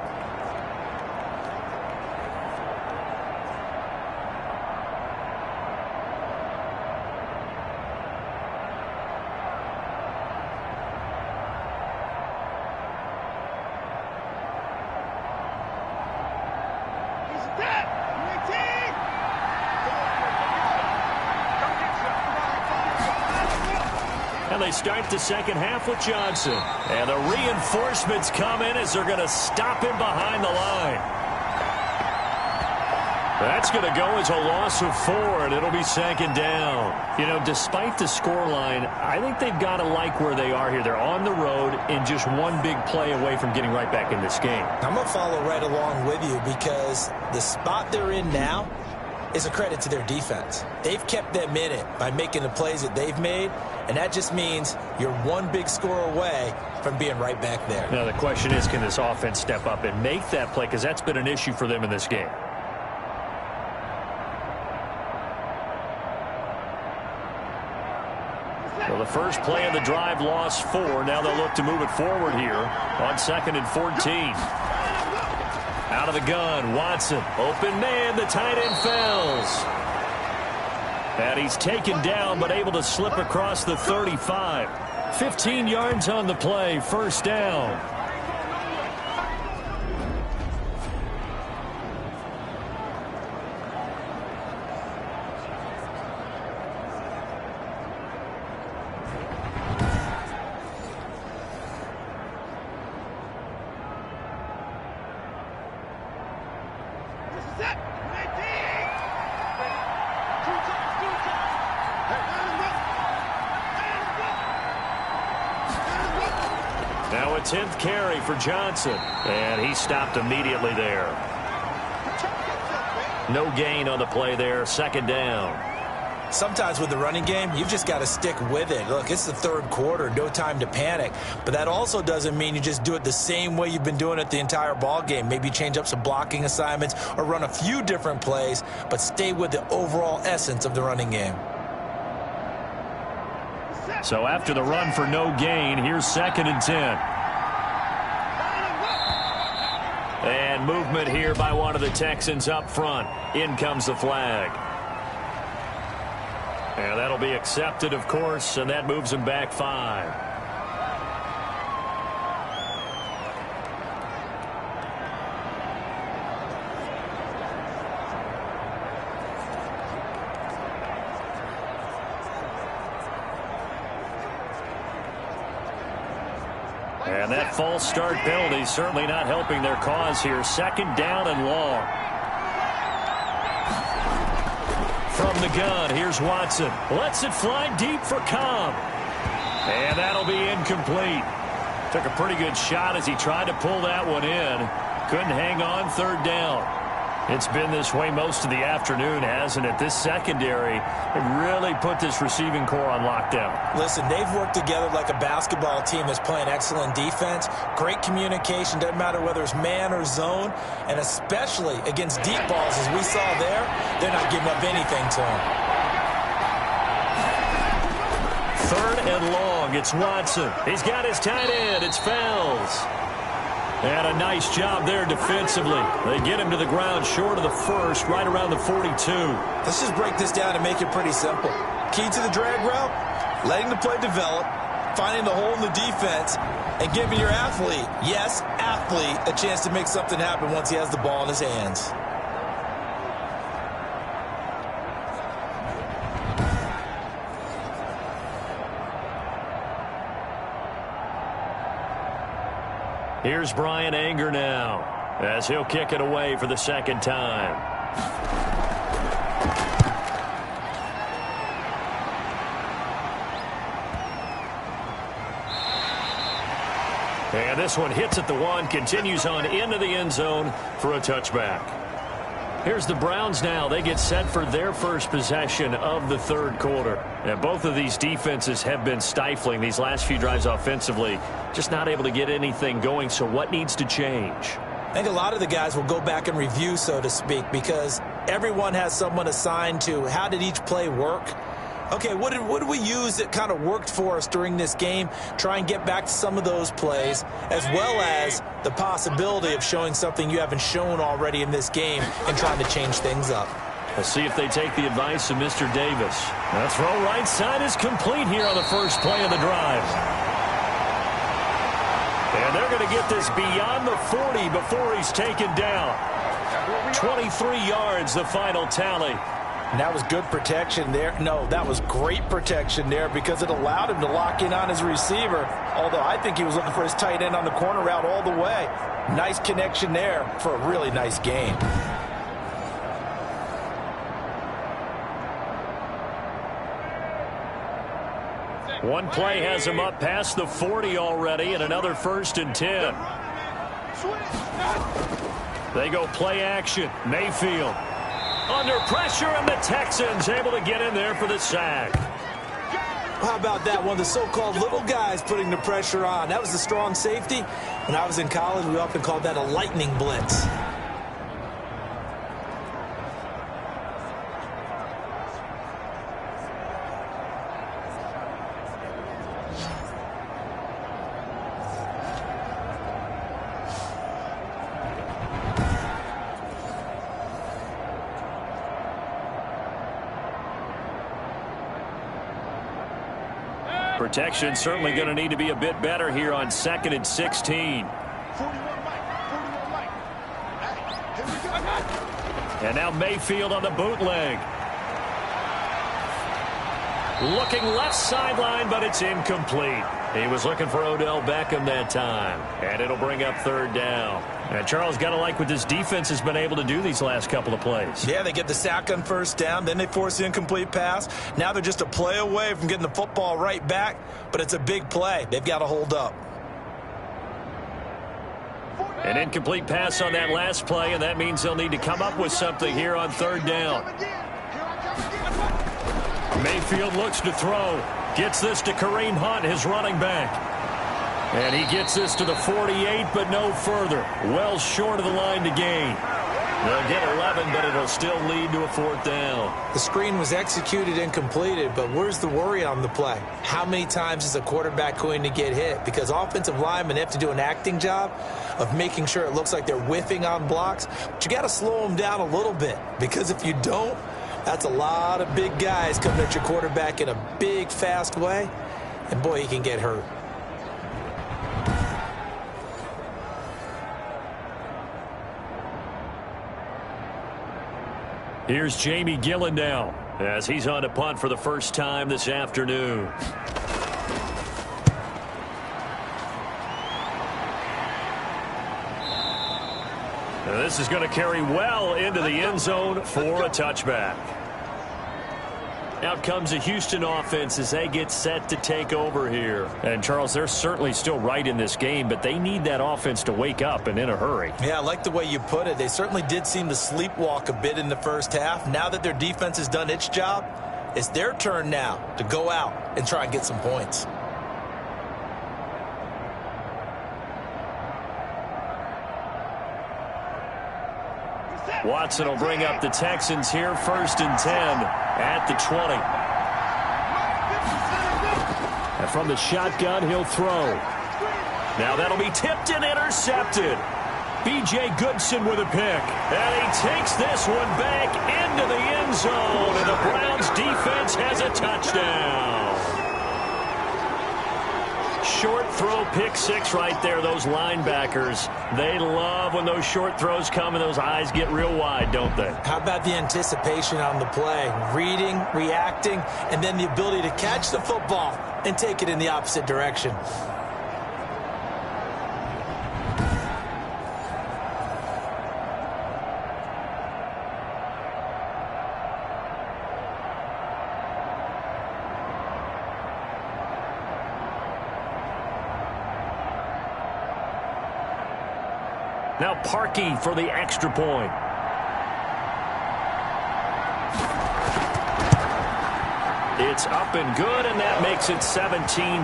They start the second half with Johnson. And the reinforcements come in as they're going to stop him behind the line. That's going to go as a loss of 4, and it'll be second down. You know, despite the scoreline, I think they've got to like where they are here. They're on the road and just one big play away from getting right back in this game. I'm going to follow right along with you because the spot they're in now is a credit to their defense. They've kept them in it by making the plays that they've made, and that just means you're one big score away from being right back there. Now, the question is, can this offense step up and make that play? Because that's been an issue for them in this game. So the first play of the drive lost 4. Now they'll look to move it forward here on 2nd and 14. Out of the gun, Watson. Open man, the tight end falls. And he's taken down, but able to slip across the 35. 15 yards on the play, first down. Now a 10th carry for Johnson, and he stopped immediately there. No gain on the play there, second down. Sometimes with the running game, you've just got to stick with it. Look, it's the third quarter, no time to panic. But that also doesn't mean you just do it the same way you've been doing it the entire ball game. Maybe change up some blocking assignments or run a few different plays, but stay with the overall essence of the running game. So after the run for no gain, here's 2nd and 10. And movement here by one of the Texans up front. In comes the flag. And that'll be accepted, of course, and that moves him back 5. And that false start penalty certainly not helping their cause here. 2nd down and long. From the gun, here's Watson. Lets it fly deep for Cobb. And that'll be incomplete. Took a pretty good shot as he tried to pull that one in. Couldn't hang on, 3rd down. It's been this way most of the afternoon, hasn't it? This secondary, it really put this receiving core on lockdown. Listen, they've worked together like a basketball team that's playing excellent defense. Great communication, doesn't matter whether it's man or zone. And especially against deep balls, as we saw there, they're not giving up anything to them. 3rd and long, it's Watson. He's got his tight end, it's Fells. And a nice job there defensively. They get him to the ground short of the 1st, right around the 42. Let's just break this down and make it pretty simple. Key to the drag route, letting the play develop, finding the hole in the defense, and giving your athlete, yes, athlete, a chance to make something happen once he has the ball in his hands. Here's Brian Anger now as he'll kick it away for the 2nd time. And this one hits at the 1, continues on into the end zone for a touchback. Here's the Browns now. They get set for their first possession of the 3rd quarter. And both of these defenses have been stifling these last few drives offensively. Just not able to get anything going. So what needs to change? I think a lot of the guys will go back and review, so to speak, because everyone has someone assigned to how did each play work. Okay, what did we use that kind of worked for us during this game? Try and get back to some of those plays, as well as the possibility of showing something you haven't shown already in this game and trying to change things up. Let's see if they take the advice of Mr. Davis. That throw right side is complete here on the first play of the drive. And they're going to get this beyond the 40 before he's taken down. 23 yards, the final tally. And that was good protection there. No, that was great protection there because it allowed him to lock in on his receiver. Although I think he was looking for his tight end on the corner route all the way. Nice connection there for a really nice game. One play has him up past the 40 already, and another 1st and 10. They go play action. Mayfield under pressure, and the Texans able to get in there for the sack. How about that? One of the so-called little guys putting the pressure on. That was the strong safety. When I was in college, we often called that a lightning blitz. Protection certainly going to need to be a bit better here on 2nd and 16. And now Mayfield on the bootleg. Looking left sideline, but it's incomplete. He was looking for Odell Beckham that time. And it'll bring up 3rd down. And Charles, got to like what this defense has been able to do these last couple of plays. Yeah, they get the sack on 1st down, then they force the incomplete pass. Now they're just a play away from getting the football right back, but it's a big play. They've got to hold up. An incomplete pass on that last play, and that means they'll need to come up with something here on 3rd down. Mayfield looks to throw. Gets this to Kareem Hunt, his running back. And he gets this to the 48, but no further. Well short of the line to gain. They'll get 11, but it'll still lead to a 4th down. The screen was executed and completed, but where's the worry on the play? How many times is a quarterback going to get hit? Because offensive linemen have to do an acting job of making sure it looks like they're whiffing on blocks. But you got to slow them down a little bit, because if you don't, that's a lot of big guys coming at your quarterback in a big, fast way. And, boy, he can get hurt. Here's Jamie Gillen now as he's on to punt for the first time this afternoon. Now this is going to carry well into the end zone for a touchback. Out comes the Houston offense as they get set to take over here. And, Charles, they're certainly still right in this game, but they need that offense to wake up and in a hurry. Yeah, I like the way you put it. They certainly did seem to sleepwalk a bit in the first half. Now that their defense has done its job, it's their turn now to go out and try and get some points. Watson will bring up the Texans here, 1st and 10 at the 20. And from the shotgun, he'll throw. Now that'll be tipped and intercepted. B.J. Goodson with a pick. And he takes this one back into the end zone. And the Browns defense has a touchdown. Short throw, pick 6 right there. Those linebackers, they love when those short throws come and those eyes get real wide, don't they? How about the anticipation on the play? Reading, reacting, and then the ability to catch the football and take it in the opposite direction. Now Parkey for the extra point. It's up and good, and that makes it 17-3.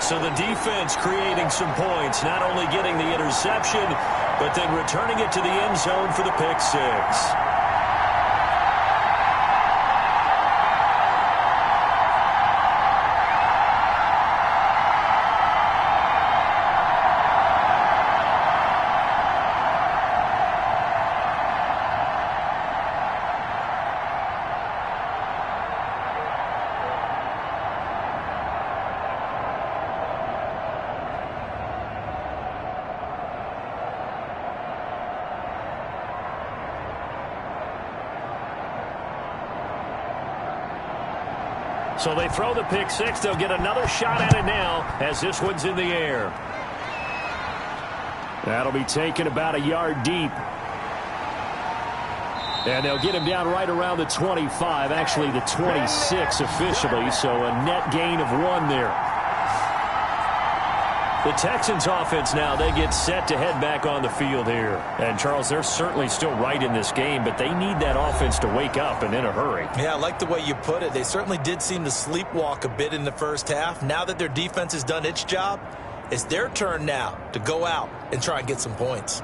So the defense creating some points, not only getting the interception, but then returning it to the end zone for the pick 6. So they throw the pick 6. They'll get another shot at it now as this one's in the air. That'll be taken about a yard deep. And they'll get him down right around the 25, actually the 26 officially, so a net gain of 1 there. The Texans offense now, they get set to head back on the field here. And, Charles, they're certainly still right in this game, but they need that offense to wake up and in a hurry. Yeah, I like the way you put it. They certainly did seem to sleepwalk a bit in the first half. Now that their defense has done its job, it's their turn now to go out and try and get some points.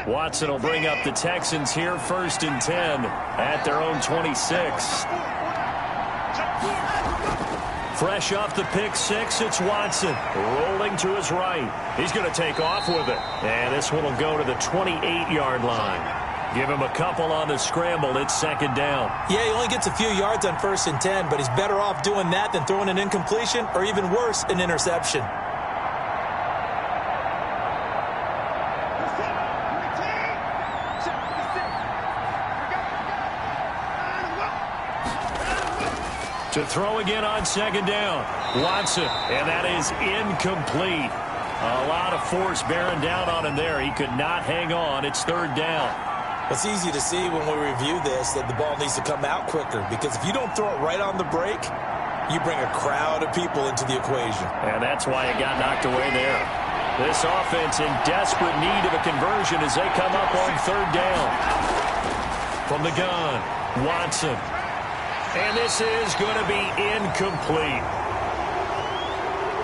Watson will bring up the Texans here, 1st and 10 at their own 26. Fresh off the pick 6, it's Watson rolling to his right. He's going to take off with it. And this one will go to the 28-yard line. Give him a couple on the scramble. It's 2nd down. Yeah, he only gets a few yards on 1st and 10, but he's better off doing that than throwing an incompletion or even worse, an interception. To throw again on 2nd down. Watson, and that is incomplete. A lot of force bearing down on him there. He could not hang on. It's 3rd down. It's easy to see when we review this that the ball needs to come out quicker, because if you don't throw it right on the break, you bring a crowd of people into the equation. And that's why it got knocked away there. This offense in desperate need of a conversion as they come up on third down. From the gun, Watson. And this is going to be incomplete.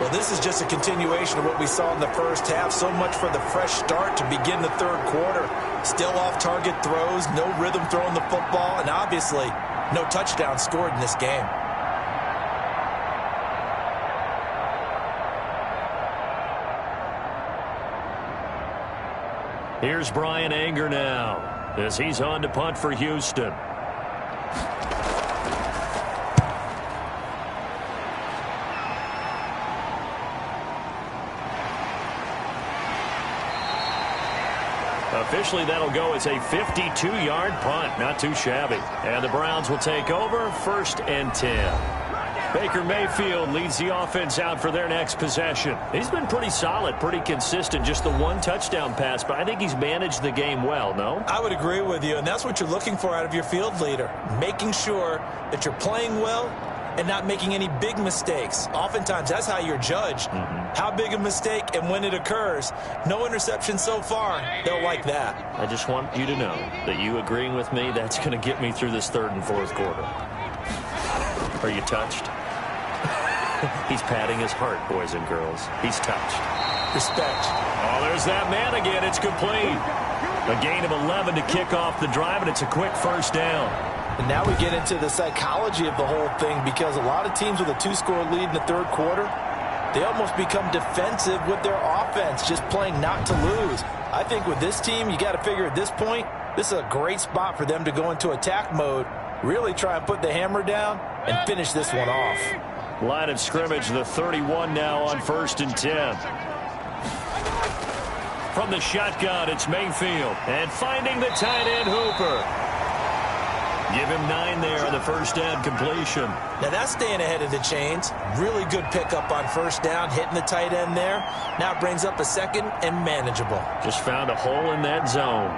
Well, this is just a continuation of what we saw in the first half. So much for the fresh start to begin the third quarter. Still off-target throws, no rhythm throwing the football, and obviously no touchdown scored in this game. Here's Brian Anger now as he's on to punt for Houston. Officially, that'll go as a 52-yard punt. Not too shabby. And the Browns will take over 1st and 10. Baker Mayfield leads the offense out for their next possession. He's been pretty solid, pretty consistent. Just the one touchdown pass, but I think he's managed the game well, no? I would agree with you, and that's what you're looking for out of your field leader. Making sure that you're playing well and not making any big mistakes. Oftentimes, that's how you're judged. How big a mistake and when it occurs. No interception so far. They'll like that. I just want you to know that you agreeing with me, that's going to get me through this third and fourth quarter. Are you touched? He's patting his heart, boys and girls. He's touched. Respect. Oh, there's that man again. It's complete. A gain of 11 to kick off the drive, and it's a quick first down. And now we get into the psychology of the whole thing, because a lot of teams with a 2-score lead in the third quarter, they almost become defensive with their offense, just playing not to lose. I think with this team, you got to figure at this point, this is a great spot for them to go into attack mode, really try and put the hammer down and finish this one off. Line of scrimmage, the 31 now on 1st and 10. From the shotgun, it's Mayfield. And finding the tight end, Hooper. Give him 9 there on the first down completion. Now that's staying ahead of the chains. Really good pickup on first down, hitting the tight end there. Now it brings up a second and manageable. Just found a hole in that zone.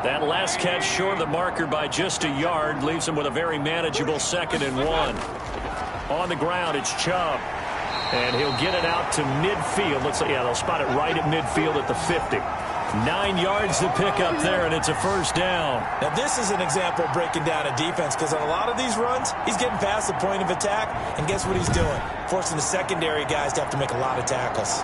That last catch short of the marker by just a yard leaves him with a very manageable 2nd and 1. On the ground, it's Chubb. And he'll get it out to midfield. Looks like, yeah, they'll spot it right at midfield at the 50. 9 yards to pick up there, and it's a first down. Now, this is an example of breaking down a defense, because on a lot of these runs, he's getting past the point of attack, and guess what he's doing? Forcing the secondary guys to have to make a lot of tackles.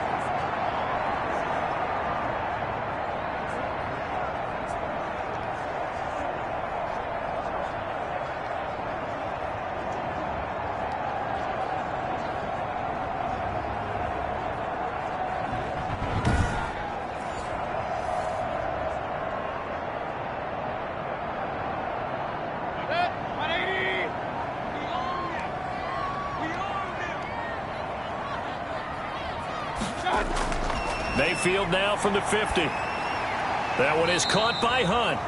Mayfield now from the 50. That one is caught by Hunt.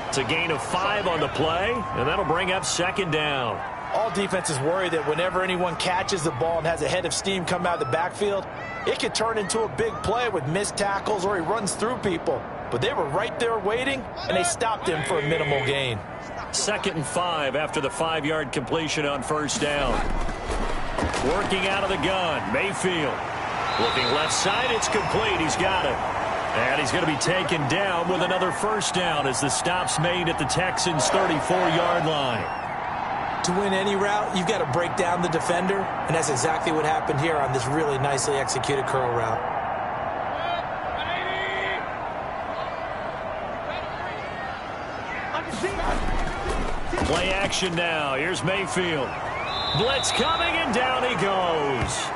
It's a gain of 5 on the play, and that'll bring up 2nd down. All defenses worry that whenever anyone catches the ball and has a head of steam come out of the backfield, it could turn into a big play with missed tackles or he runs through people. But they were right there waiting, and they stopped him for a minimal gain. 2nd and 5 after the 5-yard completion on first down. Working out of the gun, Mayfield. Looking left side, it's complete. He's got it. And he's going to be taken down with another first down as the stop's made at the Texans' 34-yard line. To win any route, you've got to break down the defender, and that's exactly what happened here on this really nicely executed curl route. Play action now. Here's Mayfield. Blitz coming, and down he goes.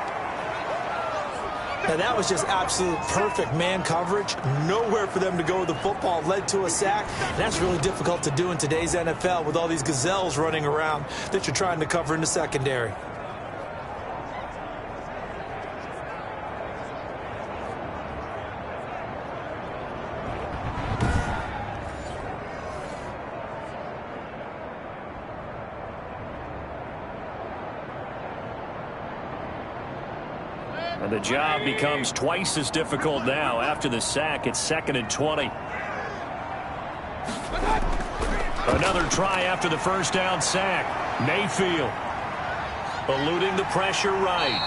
Now, that was just absolute perfect man coverage. Nowhere for them to go with the football. Led to a sack. And that's really difficult to do in today's NFL with all these gazelles running around that you're trying to cover in the secondary. And the job becomes twice as difficult now. After the sack, it's 2nd and 20. Another try after the first down sack. Mayfield eluding the pressure right.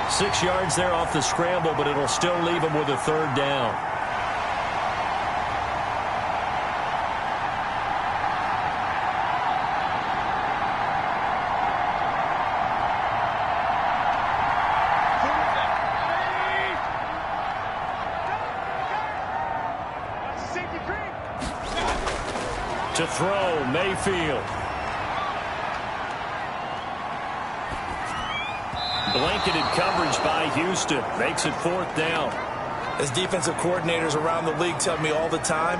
6 yards there off the scramble, but it'll still leave him with a third down. To throw, Mayfield. Blanketed coverage by Houston. Makes it 4th down. As defensive coordinators around the league tell me all the time,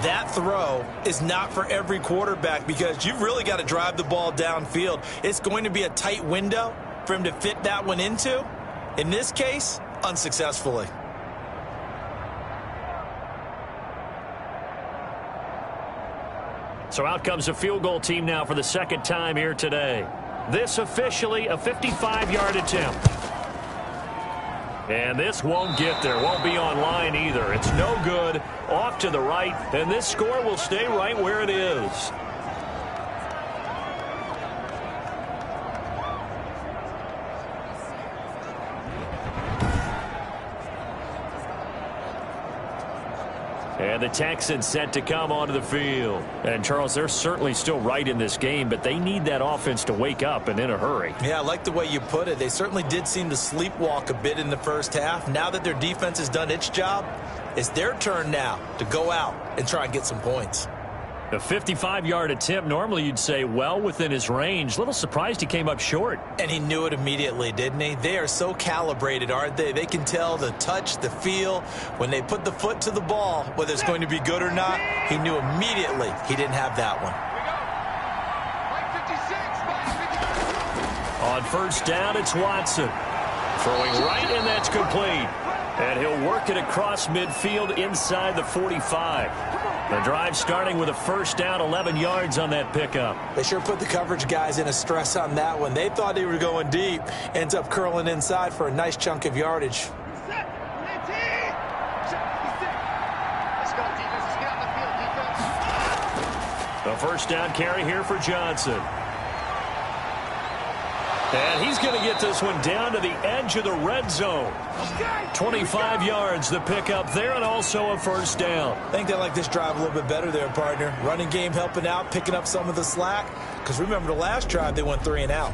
that throw is not for every quarterback because you've really got to drive the ball downfield. It's going to be a tight window for him to fit that one into. In this case, unsuccessfully. So out comes a field goal team now for the second time here today. This officially a 55-yard attempt. And this won't get there. Won't be on line either. It's no good. Off to the right. And this score will stay right where it is. And the Texans set to come onto the field. And, Charles, they're certainly still right in this game, but they need that offense to wake up and in a hurry. Yeah, I like the way you put it. They certainly did seem to sleepwalk a bit in the first half. Now that their defense has done its job, it's their turn now to go out and try and get some points. A 55-yard attempt, normally you'd say well within his range. Little surprised he came up short. And he knew it immediately, didn't he? They are so calibrated, aren't they? They can tell the touch, the feel. When they put the foot to the ball, whether it's going to be good or not, he knew immediately he didn't have that one. On first down, it's Watson. Throwing right, and that's complete. And he'll work it across midfield inside the 45. The drive starting with a first down, 11 yards on that pickup. They sure put the coverage guys in a stress on that one. They thought they were going deep. Ends up curling inside for a nice chunk of yardage. A first down carry here for Johnson. And he's going to get this one down to the edge of the red zone. 25 yards the pickup there, and also a first down. I think they like this drive a little bit better there, partner. Running game helping out, picking up some of the slack. Because remember, the last drive they went 3 and out.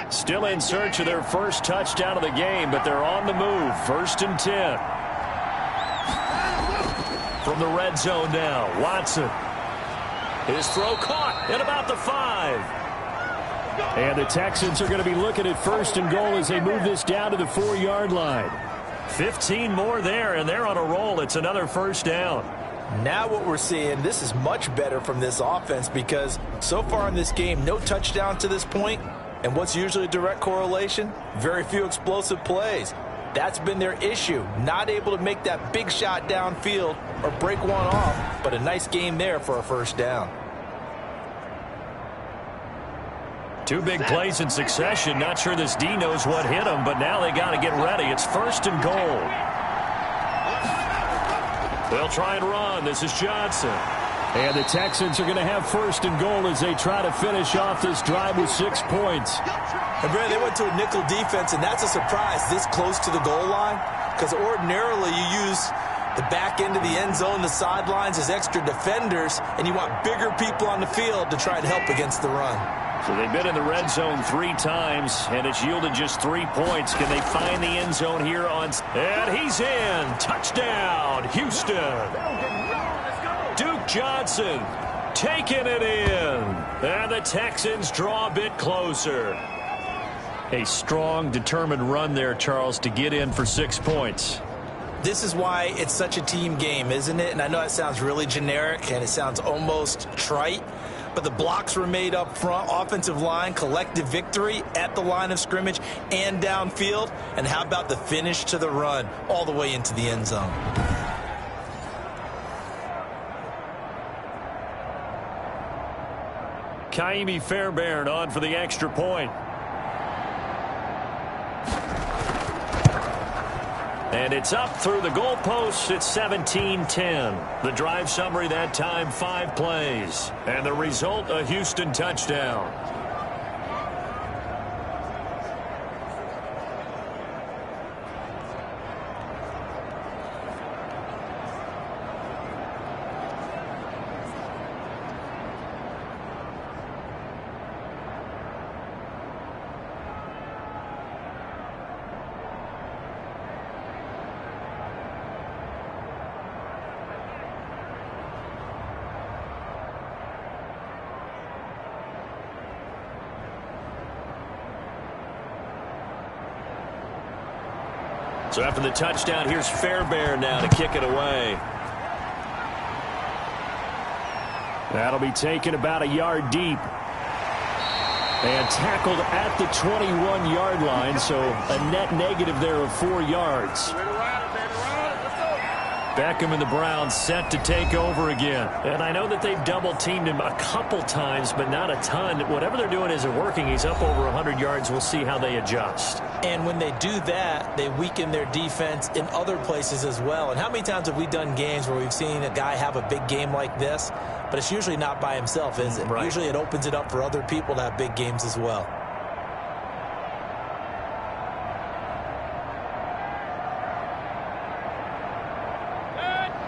Still in search of their first touchdown of the game, but they're on the move. 1st and 10. From the red zone now, Watson. His throw caught at about the 5. And the Texans are going to be looking at 1st and goal as they move this down to the 4-yard line. 15 more there, and they're on a roll. It's another first down. Now what we're seeing, this is much better from this offense because so far in this game, no touchdown to this point. And what's usually a direct correlation? Very few explosive plays. That's been their issue. Not able to make that big shot downfield or break one off, but a nice game there for a first down. 2 big plays in succession. Not sure this D knows what hit him, but now they got to get ready. It's 1st and goal. They'll try and run. This is Johnson. And the Texans are going to have 1st and goal as they try to finish off this drive with 6 points. And Brad, they went to a nickel defense, and that's a surprise this close to the goal line because ordinarily you use the back end of the end zone, the sidelines as extra defenders, and you want bigger people on the field to try and help against the run. So they've been in the red zone 3 times, and it's yielded just 3 points. Can they find the end zone here on? And he's in. Touchdown, Houston. Duke Johnson taking it in. And the Texans draw a bit closer. A strong, determined run there, Charles, to get in for 6 points. This is why it's such a team game, isn't it? And I know it sounds really generic, and it sounds almost trite. But the blocks were made up front, offensive line, collective victory at the line of scrimmage and downfield. And how about the finish to the run all the way into the end zone? Kaimi Fairbairn on for the extra point. And it's up through the goalposts. It's 17-10. The drive summary that time, 5 plays. And the result, a Houston touchdown. So after the touchdown, here's Fairbairn now to kick it away. That'll be taken about a yard deep. And tackled at the 21-yard line, so a net negative there of 4 yards. Beckham and the Browns set to take over again. And I know that they've double-teamed him a couple times, but not a ton. Whatever they're doing isn't working. He's up over 100 yards. We'll see how they adjust. And when they do that, they weaken their defense in other places as well. And how many times have we done games where we've seen a guy have a big game like this, but it's usually not by himself, is it? Right. Usually it opens it up for other people to have big games as well.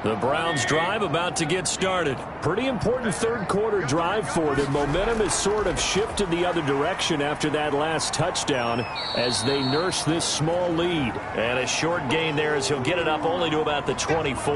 The Browns drive about to get started. Pretty important third quarter drive for them. Momentum has sort of shifted the other direction after that last touchdown as they nurse this small lead. And a short gain there as he'll get it up only to about the 24.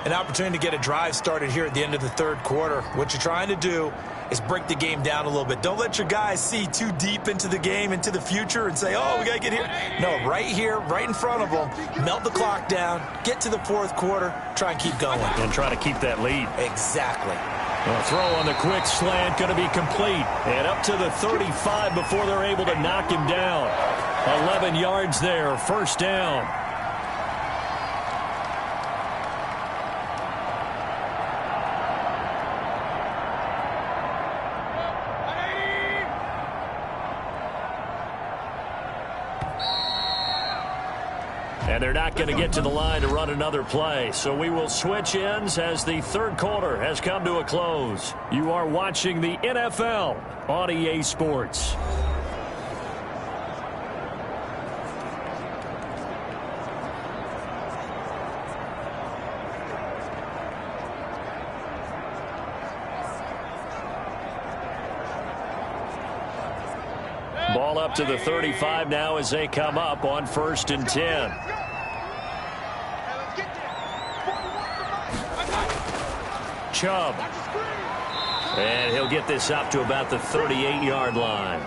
An opportunity to get a drive started here at the end of the third quarter. What you're trying to do is break the game down a little bit. Don't let your guys see too deep into the game, into the future, and say, oh, we got to get here. No, right here, right in front of them, melt the clock down, get to the fourth quarter, try and keep going. And try to keep that lead. Exactly. A throw on the quick slant going to be complete. And up to the 35 before they're able to knock him down. 11 yards there, first down. And they're not going to get to the line to run another play. So we will switch ends as the third quarter has come to a close. You are watching the NFL on EA Sports. Ball up to the 35 now as they come up on 1st and 10. Chubb. And he'll get this up to about the 38-yard line.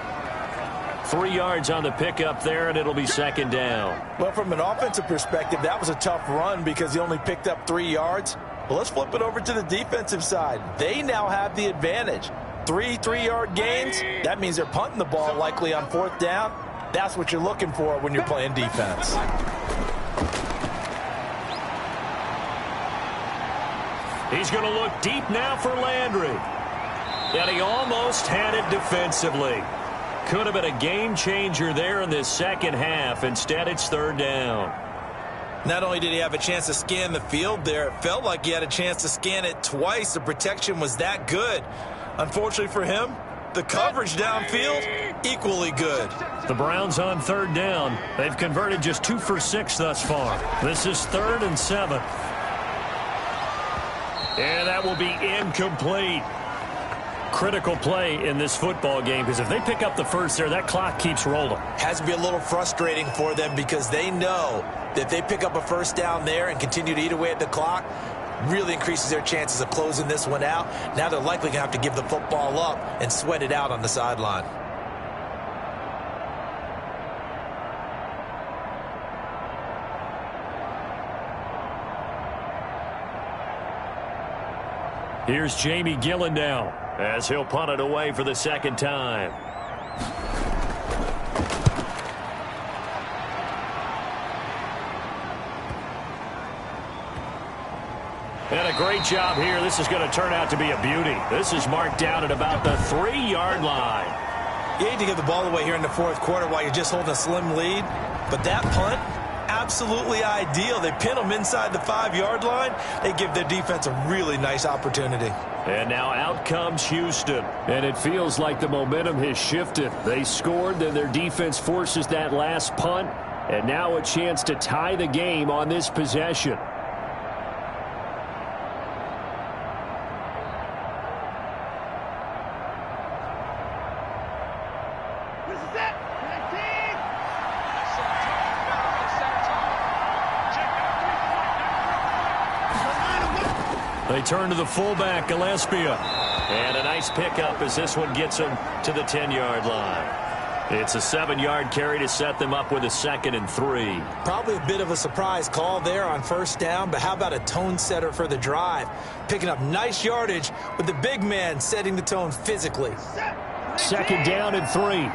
3 yards on the pickup there, and it'll be second down. Well, from an offensive perspective, that was a tough run because he only picked up 3 yards. Well, let's flip it over to the defensive side. They now have the advantage. 3 3-yard gains, that means they're punting the ball likely on 4th down. That's what you're looking for when you're playing defense. He's going to look deep now for Landry. And he almost had it defensively. Could have been a game changer there in this second half. Instead, it's 3rd down. Not only did he have a chance to scan the field there, it felt like he had a chance to scan it twice. The protection was that good. Unfortunately for him, the coverage downfield, equally good. The Browns on 3rd down. They've converted just 2 for 6 thus far. This is 3rd and 7. And that will be incomplete. Critical play in this football game because if they pick up the first there, that clock keeps rolling. Has to be a little frustrating for them because they know that if they pick up a first down there and continue to eat away at the clock, really increases their chances of closing this one out. Now they're likely going to have to give the football up and sweat it out on the sideline. Here's Jamie Gillen now as he'll punt it away for the second time. And a great job here. This is going to turn out to be a beauty. This is marked down at about the 3-yard line. You hate to give the ball away here in the fourth quarter while you're just holding a slim lead, but that punt absolutely ideal. They pin them inside the 5-yard line. They give their defense a really nice opportunity. And now out comes Houston. And it feels like the momentum has shifted. They scored, then their defense forces that last punt. And now a chance to tie the game on this possession. They turn to the fullback, Gillespie. And a nice pickup as this one gets him to the 10-yard line. It's a 7-yard carry to set them up with a 2nd and 3. Probably a bit of a surprise call there on first down, but how about a tone setter for the drive? Picking up nice yardage with the big man setting the tone physically. 2nd down and 3.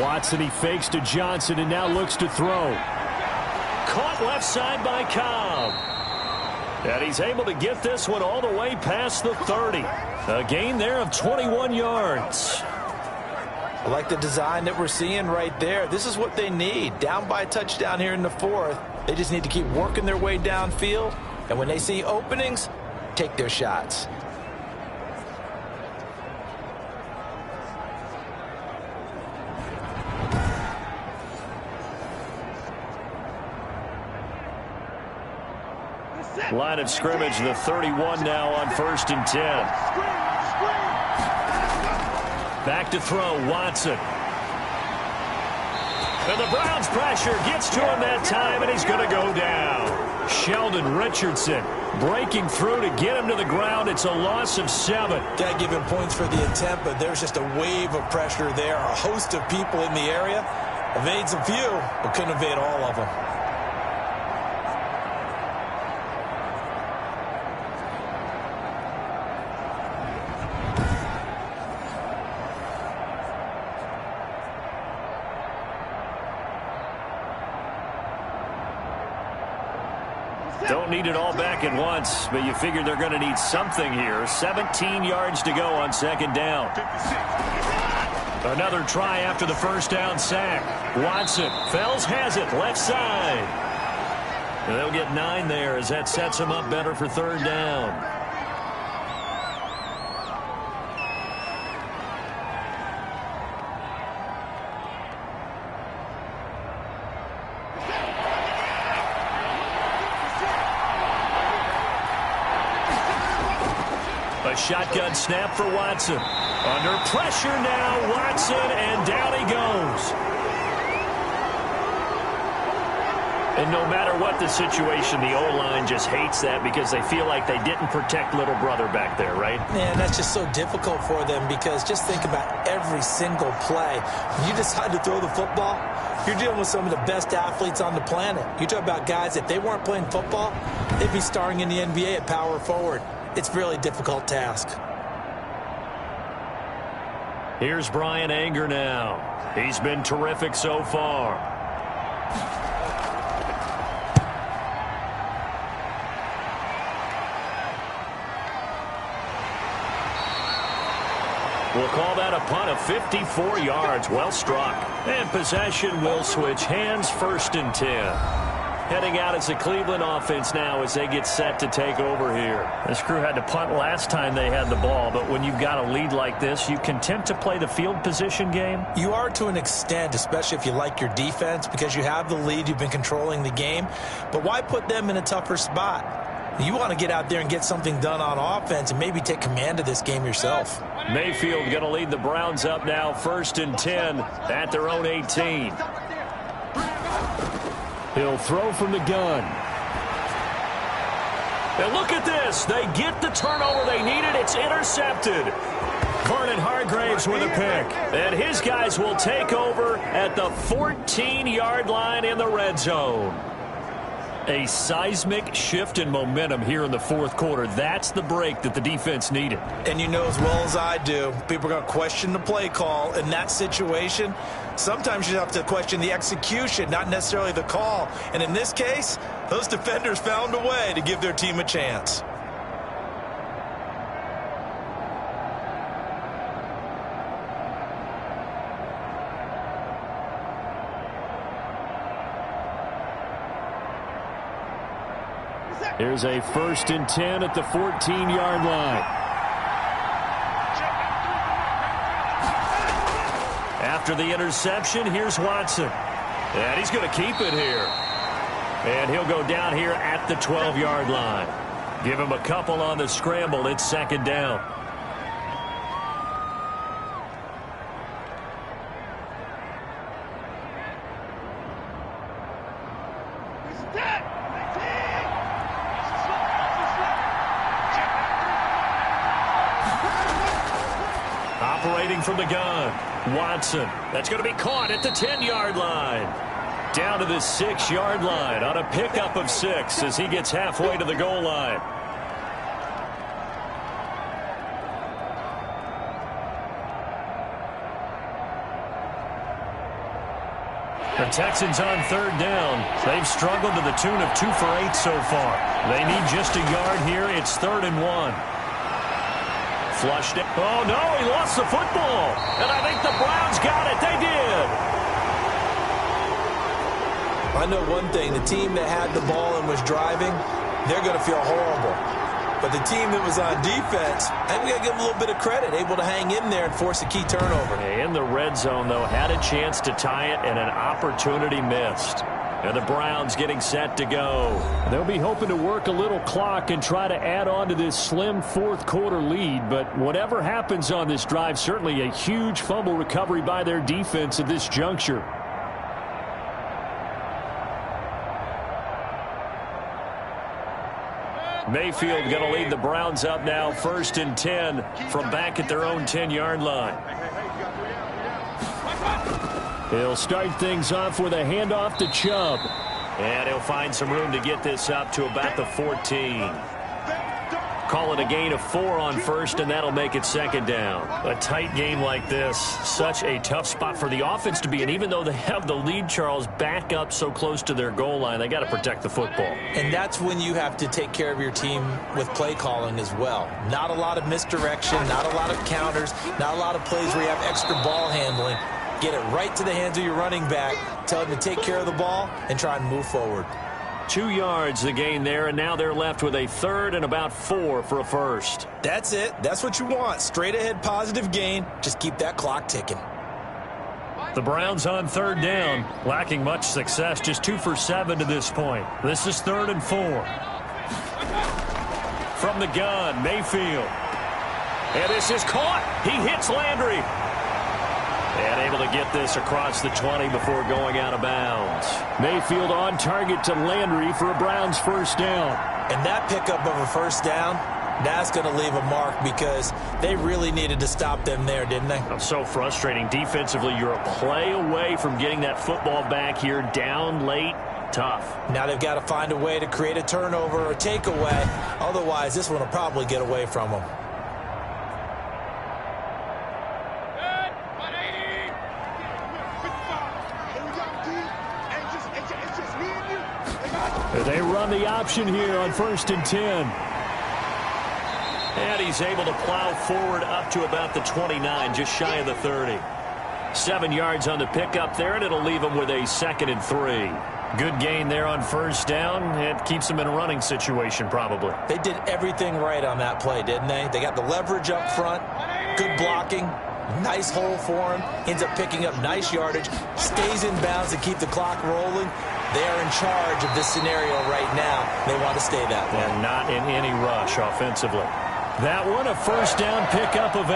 Watson, he fakes to Johnson and now looks to throw. Caught left side by Cobb. And he's able to get this one all the way past the 30. A gain there of 21 yards. I like the design that we're seeing right there. This is what they need. Down by a touchdown here in the 4th. They just need to keep working their way downfield. And when they see openings, take their shots. Line of scrimmage, the 31 now on 1st and 10. Back to throw, Watson. And the Browns pressure gets to him that time, and he's going to go down. Sheldon Richardson breaking through to get him to the ground. It's a loss of 7. Got to give him points for the attempt, but there's just a wave of pressure there. A host of people in the area. Evades a few, but couldn't evade all of them. Don't need it all back at once, but you figure they're going to need something here. 17 yards to go on 2nd down. Another try after the first down sack. Watson, Fells has it, left side. And they'll get 9 there as that sets them up better for 3rd down. Shotgun snap for Watson. Under pressure now, Watson, and down he goes. And no matter what the situation, the O-line just hates that because they feel like they didn't protect little brother back there, right? Man, that's just so difficult for them because just think about every single play. When you decide to throw the football, you're dealing with some of the best athletes on the planet. You talk about guys, if they weren't playing football, they'd be starring in the NBA at power forward. It's a really difficult task. Here's Brian Anger now. He's been terrific so far. We'll call that a punt of 54 yards. Well struck. And possession will switch hands, 1st and 10. Heading out as the Cleveland offense now as they get set to take over here. This crew had to punt last time they had the ball, but when you've got a lead like this, you can tempt to play the field position game. You are to an extent, especially if you like your defense, because you have the lead, you've been controlling the game. But why put them in a tougher spot? You want to get out there and get something done on offense and maybe take command of this game yourself. Mayfield going to lead the Browns up now, 1st and 10 at their own 18. He'll throw from the gun. And look at this. They get the turnover they needed. It's intercepted. Vernon Hargraves with a pick. And his guys will take over at the 14-yard line in the red zone. A seismic shift in momentum here in the 4th quarter. That's the break that the defense needed. And you know as well as I do, people are going to question the play call in that situation. Sometimes you have to question the execution, not necessarily the call. And in this case, those defenders found a way to give their team a chance. Here's a 1st and 10 at the 14-yard line. After the interception, here's Watson. And he's going to keep it here. And he'll go down here at the 12-yard line. Give him a couple on the scramble. It's 2nd down. Operating from the gun, Watson. That's going to be caught at the 10-yard line. Down to the 6-yard line on a pickup of 6 as he gets halfway to the goal line. The Texans on 3rd down. They've struggled to the tune of 2 for 8 so far. They need just a yard here. It's 3rd and 1. Flushed it. Oh, no, he lost the football. And I think the Browns got it. They did. I know one thing. The team that had the ball and was driving, they're going to feel horrible. But the team that was on defense, I think we got to give them a little bit of credit, able to hang in there and force a key turnover. In the red zone, though, had a chance to tie it and an opportunity missed. And the Browns getting set to go. They'll be hoping to work a little clock and try to add on to this slim 4th quarter lead. But whatever happens on this drive, certainly a huge fumble recovery by their defense at this juncture. Mayfield going to lead the Browns up now, 1st and 10 from back at their own 10-yard line. He'll start things off with a handoff to Chubb. And he'll find some room to get this up to about the 14. Call it a gain of 4 on 1st, and that'll make it 2nd down. A tight game like this, such a tough spot for the offense to be in. Even though they have the lead, Charles, back up so close to their goal line, they got to protect the football. And that's when you have to take care of your team with play calling as well. Not a lot of misdirection, not a lot of counters, not a lot of plays where you have extra ball handling. Get it right to the hands of your running back. Tell him to take care of the ball and try and move forward. 2 yards the gain there, and now they're left with a 3rd and about 4 for a 1st. That's it. That's what you want. Straight ahead positive gain. Just keep that clock ticking. The Browns on 3rd down, lacking much success, just 2 for 7 to this point. This is 3rd and 4. From the gun, Mayfield. And this is caught. He hits Landry. And able to get this across the 20 before going out of bounds. Mayfield on target to Landry for a Browns 1st down. And that pickup of a 1st down, that's going to leave a mark because they really needed to stop them there, didn't they? So frustrating. Defensively, you're a play away from getting that football back here down late. Tough. Now they've got to find a way to create a turnover or takeaway. Otherwise, this one will probably get away from them. They run the option here on 1st and 10. And he's able to plow forward up to about the 29, just shy of the 30. 7 yards on the pickup there, and it'll leave him with a 2nd and 3. Good gain there on 1st down. It keeps them in a running situation, probably. They did everything right on that play, didn't they? They got the leverage up front, good blocking, nice hole for him, ends up picking up nice yardage, stays in bounds to keep the clock rolling. They are in charge of this scenario right now. They want to stay that way. And not in any rush offensively. That one, a 1st down pickup of 8.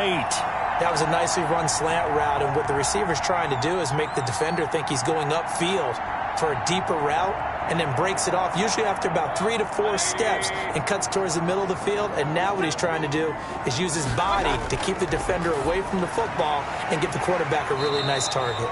That was a nicely run slant route, and what the receiver's trying to do is make the defender think he's going upfield for a deeper route and then breaks it off, usually after about 3 to 4 steps, and cuts towards the middle of the field. And now what he's trying to do is use his body to keep the defender away from the football and give the quarterback a really nice target.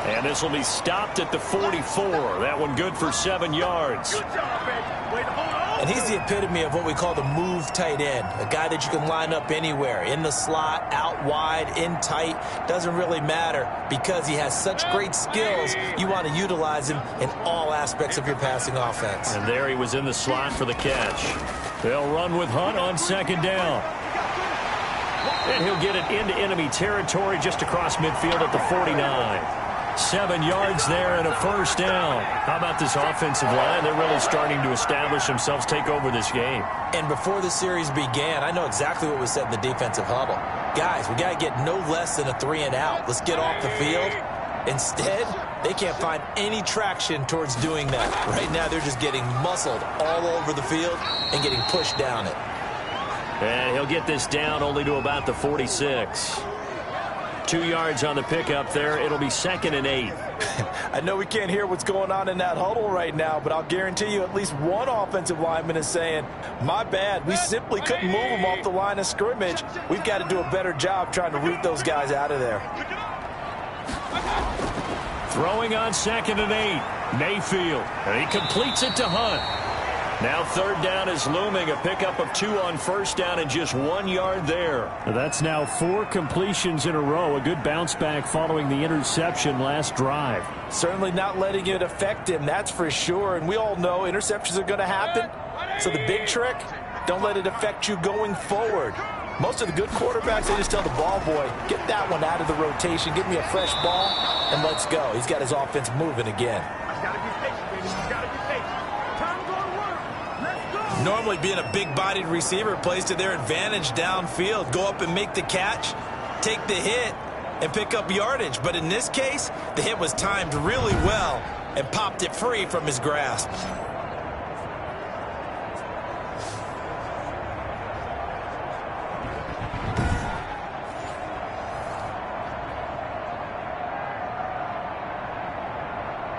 And this will be stopped at the 44. That one good for 7 yards. Good job, baby. Way to hold on. And he's the epitome of what we call the move tight end, a guy that you can line up anywhere, in the slot, out wide, in tight, doesn't really matter because he has such great skills. You want to utilize him in all aspects of your passing offense. And there he was in the slot for the catch. They'll run with Hunt on 2nd down. And he'll get it into enemy territory just across midfield at the 49. 7 yards there and a first down. How about this offensive line? They're really starting to establish themselves, take over this game. And before the series began, I know exactly what was said in the defensive huddle. Guys, we got to get no less than a 3 and out. Let's get off the field. Instead, they can't find any traction towards doing that. Right now, they're just getting muscled all over the field and getting pushed down it. And he'll get this down only to about the 46. 2 yards on the pickup there. It'll be 2nd and 8. I know we can't hear what's going on in that huddle right now, but I'll guarantee you at least one offensive lineman is saying, my bad, we simply couldn't move them off the line of scrimmage. We've got to do a better job trying to root those guys out of there. Throwing on 2nd and 8. Mayfield. And he completes it to Hunt. Now 3rd down is looming. A pickup of 2 on 1st down and just 1 yard there. That's now 4 completions in a row. A good bounce back following the interception last drive. Certainly not letting it affect him, that's for sure. And we all know interceptions are going to happen. So the big trick, don't let it affect you going forward. Most of the good quarterbacks, they just tell the ball boy, get that one out of the rotation, give me a fresh ball, and let's go. He's got his offense moving again. Normally being a big-bodied receiver plays to their advantage downfield. Go up and make the catch, take the hit, and pick up yardage. But in this case, the hit was timed really well and popped it free from his grasp.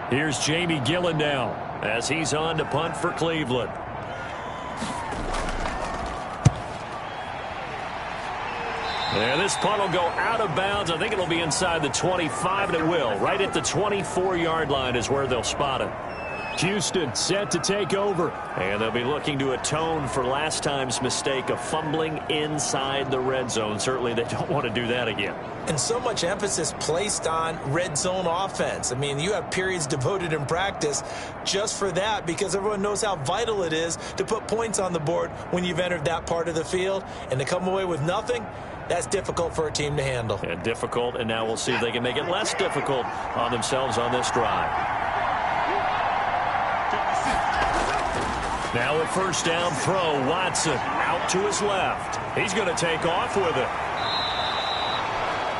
Here's Jamie Gillen now as he's on to punt for Cleveland. And this punt will go out of bounds. I think it'll be inside the 25, and it will. Right at the 24-yard line is where they'll spot it. Houston set to take over. And they'll be looking to atone for last time's mistake of fumbling inside the red zone. Certainly they don't want to do that again. And so much emphasis placed on red zone offense. I mean, you have periods devoted in practice just for that because everyone knows how vital it is to put points on the board when you've entered that part of the field. And to come away with nothing, that's difficult for a team to handle. And difficult, and now we'll see if they can make it less difficult on themselves on this drive. Now a 1st down throw. Watson out to his left. He's going to take off with it.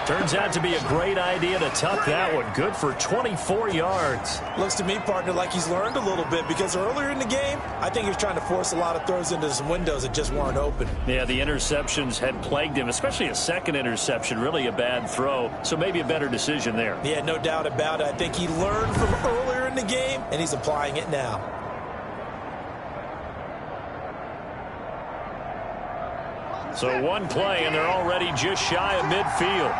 Turns out to be a great idea to tuck that one. Good for 24 yards. Looks to me, partner, like he's learned a little bit because earlier in the game, I think he was trying to force a lot of throws into some windows that just weren't open. Yeah, the interceptions had plagued him, especially a second interception, really a bad throw. So maybe a better decision there. Yeah, no doubt about it. I think he learned from earlier in the game, and he's applying it now. So one play, and they're already just shy of midfield.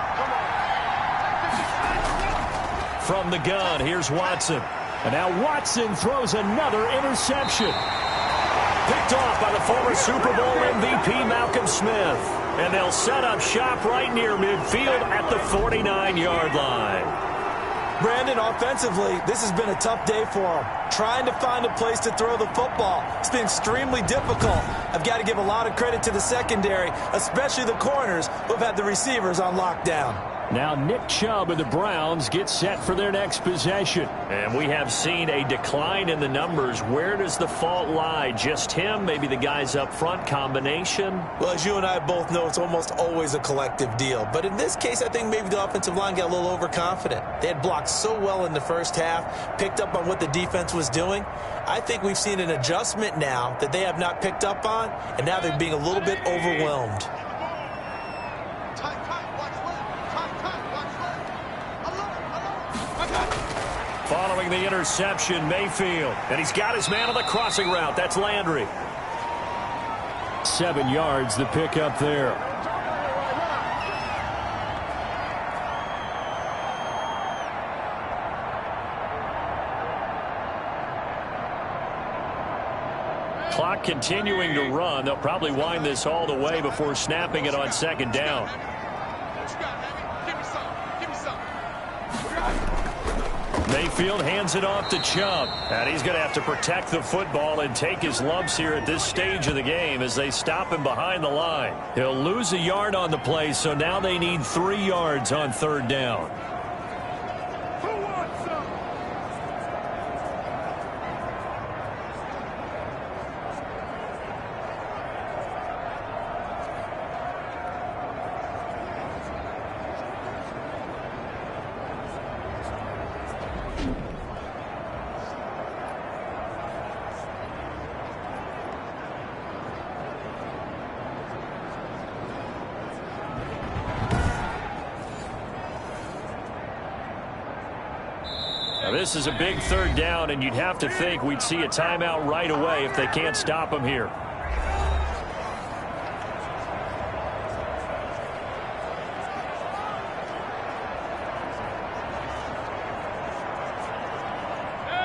From the gun, here's Watson. And now Watson throws another interception. Picked off by the former Super Bowl MVP Malcolm Smith. And they'll set up shop right near midfield at the 49-yard line. Brandon, offensively, this has been a tough day for him. Trying to find a place to throw the football. It's been extremely difficult. I've got to give a lot of credit to the secondary, especially the corners who have had the receivers on lockdown. Now Nick Chubb of the Browns gets set for their next possession. And we have seen a decline in the numbers. Where does the fault lie? Just him? Maybe the guys up front? Combination? Well, as you and I both know, it's almost always a collective deal. But in this case, I think maybe the offensive line got a little overconfident. They had blocked so well in the first half, picked up on what the defense was doing. I think we've seen an adjustment now that they have not picked up on, and now they're being a little bit overwhelmed. Following the interception, Mayfield. And he's got his man on the crossing route. That's Landry. 7 yards, the pickup there. Clock continuing to run. They'll probably wind this all the way before snapping it on 2nd down. Mayfield hands it off to Chubb. And he's going to have to protect the football and take his lumps here at this stage of the game as they stop him behind the line. He'll lose a yard on the play, so now they need 3 yards on 3rd down. Now, this is a big third down, and you'd have to think we'd see a timeout right away if they can't stop him here.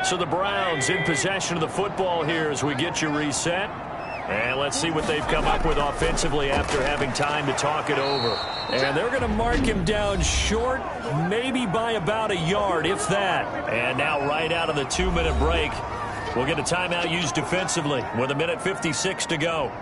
So the Browns in possession of the football here as we get you reset. And let's see what they've come up with offensively after having time to talk it over. And they're going to mark him down short, maybe by about a yard, if that. And now right out of the 2-minute break, we'll get a timeout used defensively with 1:56 to go.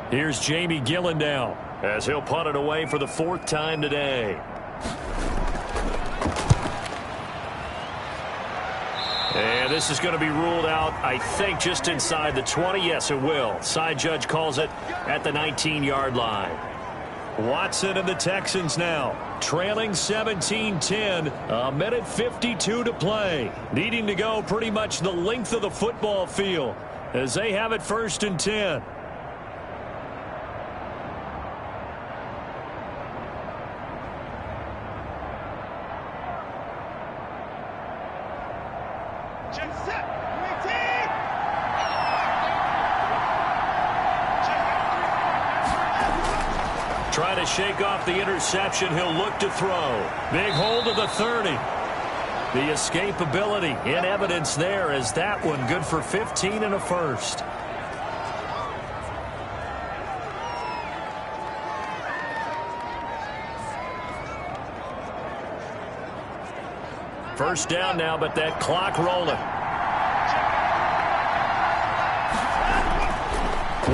Here's Jamie Gillen now as he'll punt it away for the 4th time today. And this is going to be ruled out, I think, just inside the 20. Yes, it will. Side judge calls it at the 19-yard line. Watson and the Texans now trailing 17-10. 1:52 to play. Needing to go pretty much the length of the football field as they have it 1st and 10. Trying to shake off the interception. He'll look to throw. Big hold of the 30. The escapability in evidence there as that one good for 15 and a first. First down now, but that clock rolling.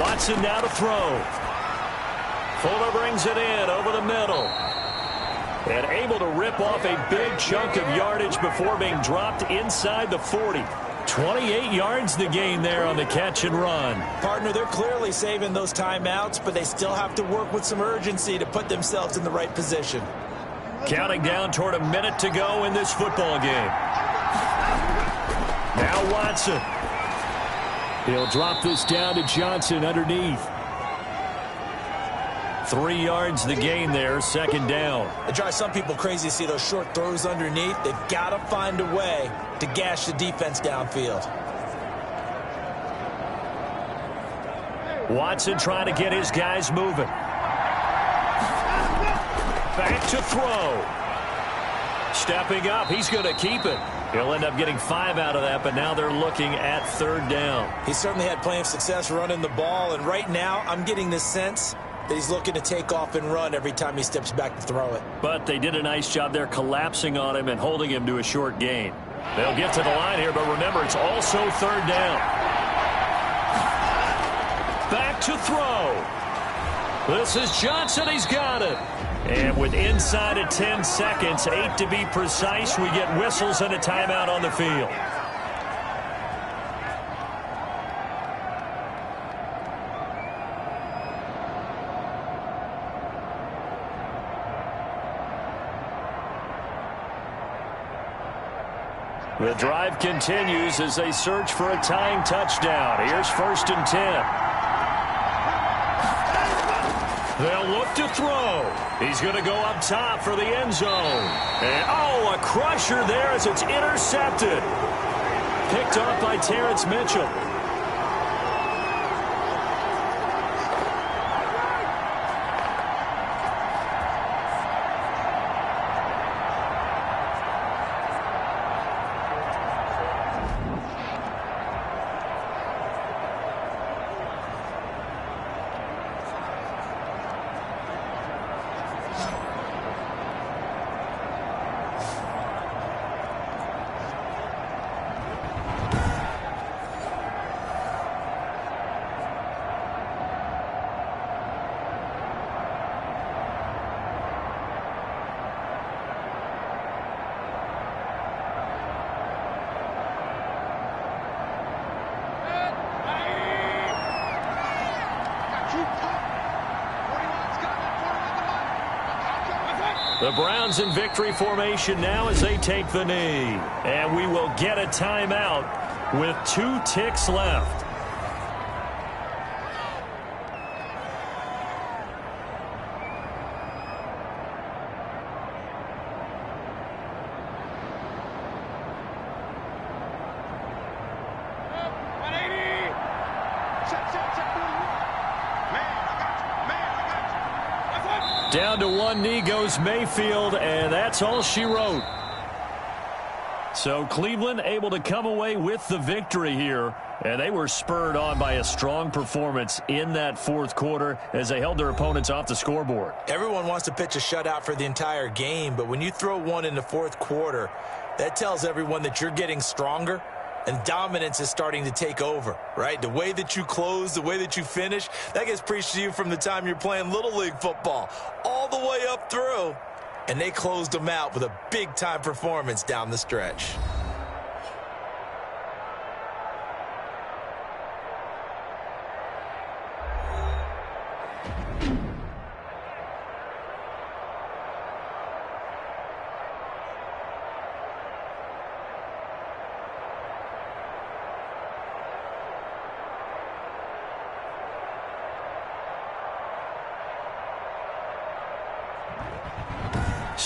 Watson now to throw. Fuller brings it in over the middle. And able to rip off a big chunk of yardage before being dropped inside the 40. 28 yards the gain there on the catch and run. Partner, they're clearly saving those timeouts, but they still have to work with some urgency to put themselves in the right position. Counting down toward a minute to go in this football game. Now Watson. He'll drop this down to Johnson underneath. 3 yards the gain there, 2nd down. It drives some people crazy to see those short throws underneath. They've got to find a way to gash the defense downfield. Watson trying to get his guys moving. Back to throw. Stepping up, he's going to keep it. He'll end up getting 5 out of that, but now they're looking at 3rd down. He certainly had plenty of success running the ball, and right now I'm getting this sense that he's looking to take off and run every time he steps back to throw it. But they did a nice job there collapsing on him and holding him to a short gain. They'll get to the line here, but remember, it's also 3rd down. Back to throw. This is Johnson. He's got it. And with inside of 10 seconds, 8 to be precise, we get whistles and a timeout on the field. The drive continues as they search for a tying touchdown. Here's 1st and 10. They'll look to throw. He's going to go up top for the end zone. And, oh, a crusher there as it's intercepted. Picked off by Terrence Mitchell. The Browns in victory formation now as they take the knee. And we will get a timeout with 2 ticks left. Down to one knee goes Mayfield, and that's all she wrote. So Cleveland able to come away with the victory here, and they were spurred on by a strong performance in that fourth quarter as they held their opponents off the scoreboard. Everyone wants to pitch a shutout for the entire game, but when you throw one in the fourth quarter, that tells everyone that you're getting stronger and dominance is starting to take over, right? The way that you close, the way that you finish, that gets preached to you from the time you're playing Little League football all the way up through. And they closed them out with a big-time performance down the stretch.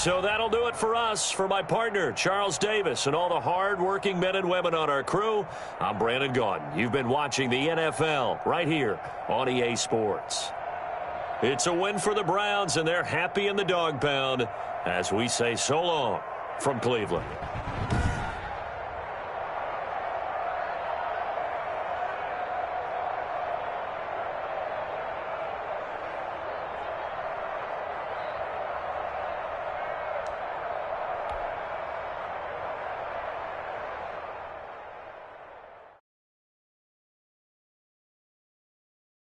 So that'll do it for us. For my partner, Charles Davis, and all the hard-working men and women on our crew, I'm Brandon Gaudin. You've been watching the NFL right here on EA Sports. It's a win for the Browns, and they're happy in the dog pound as we say so long from Cleveland.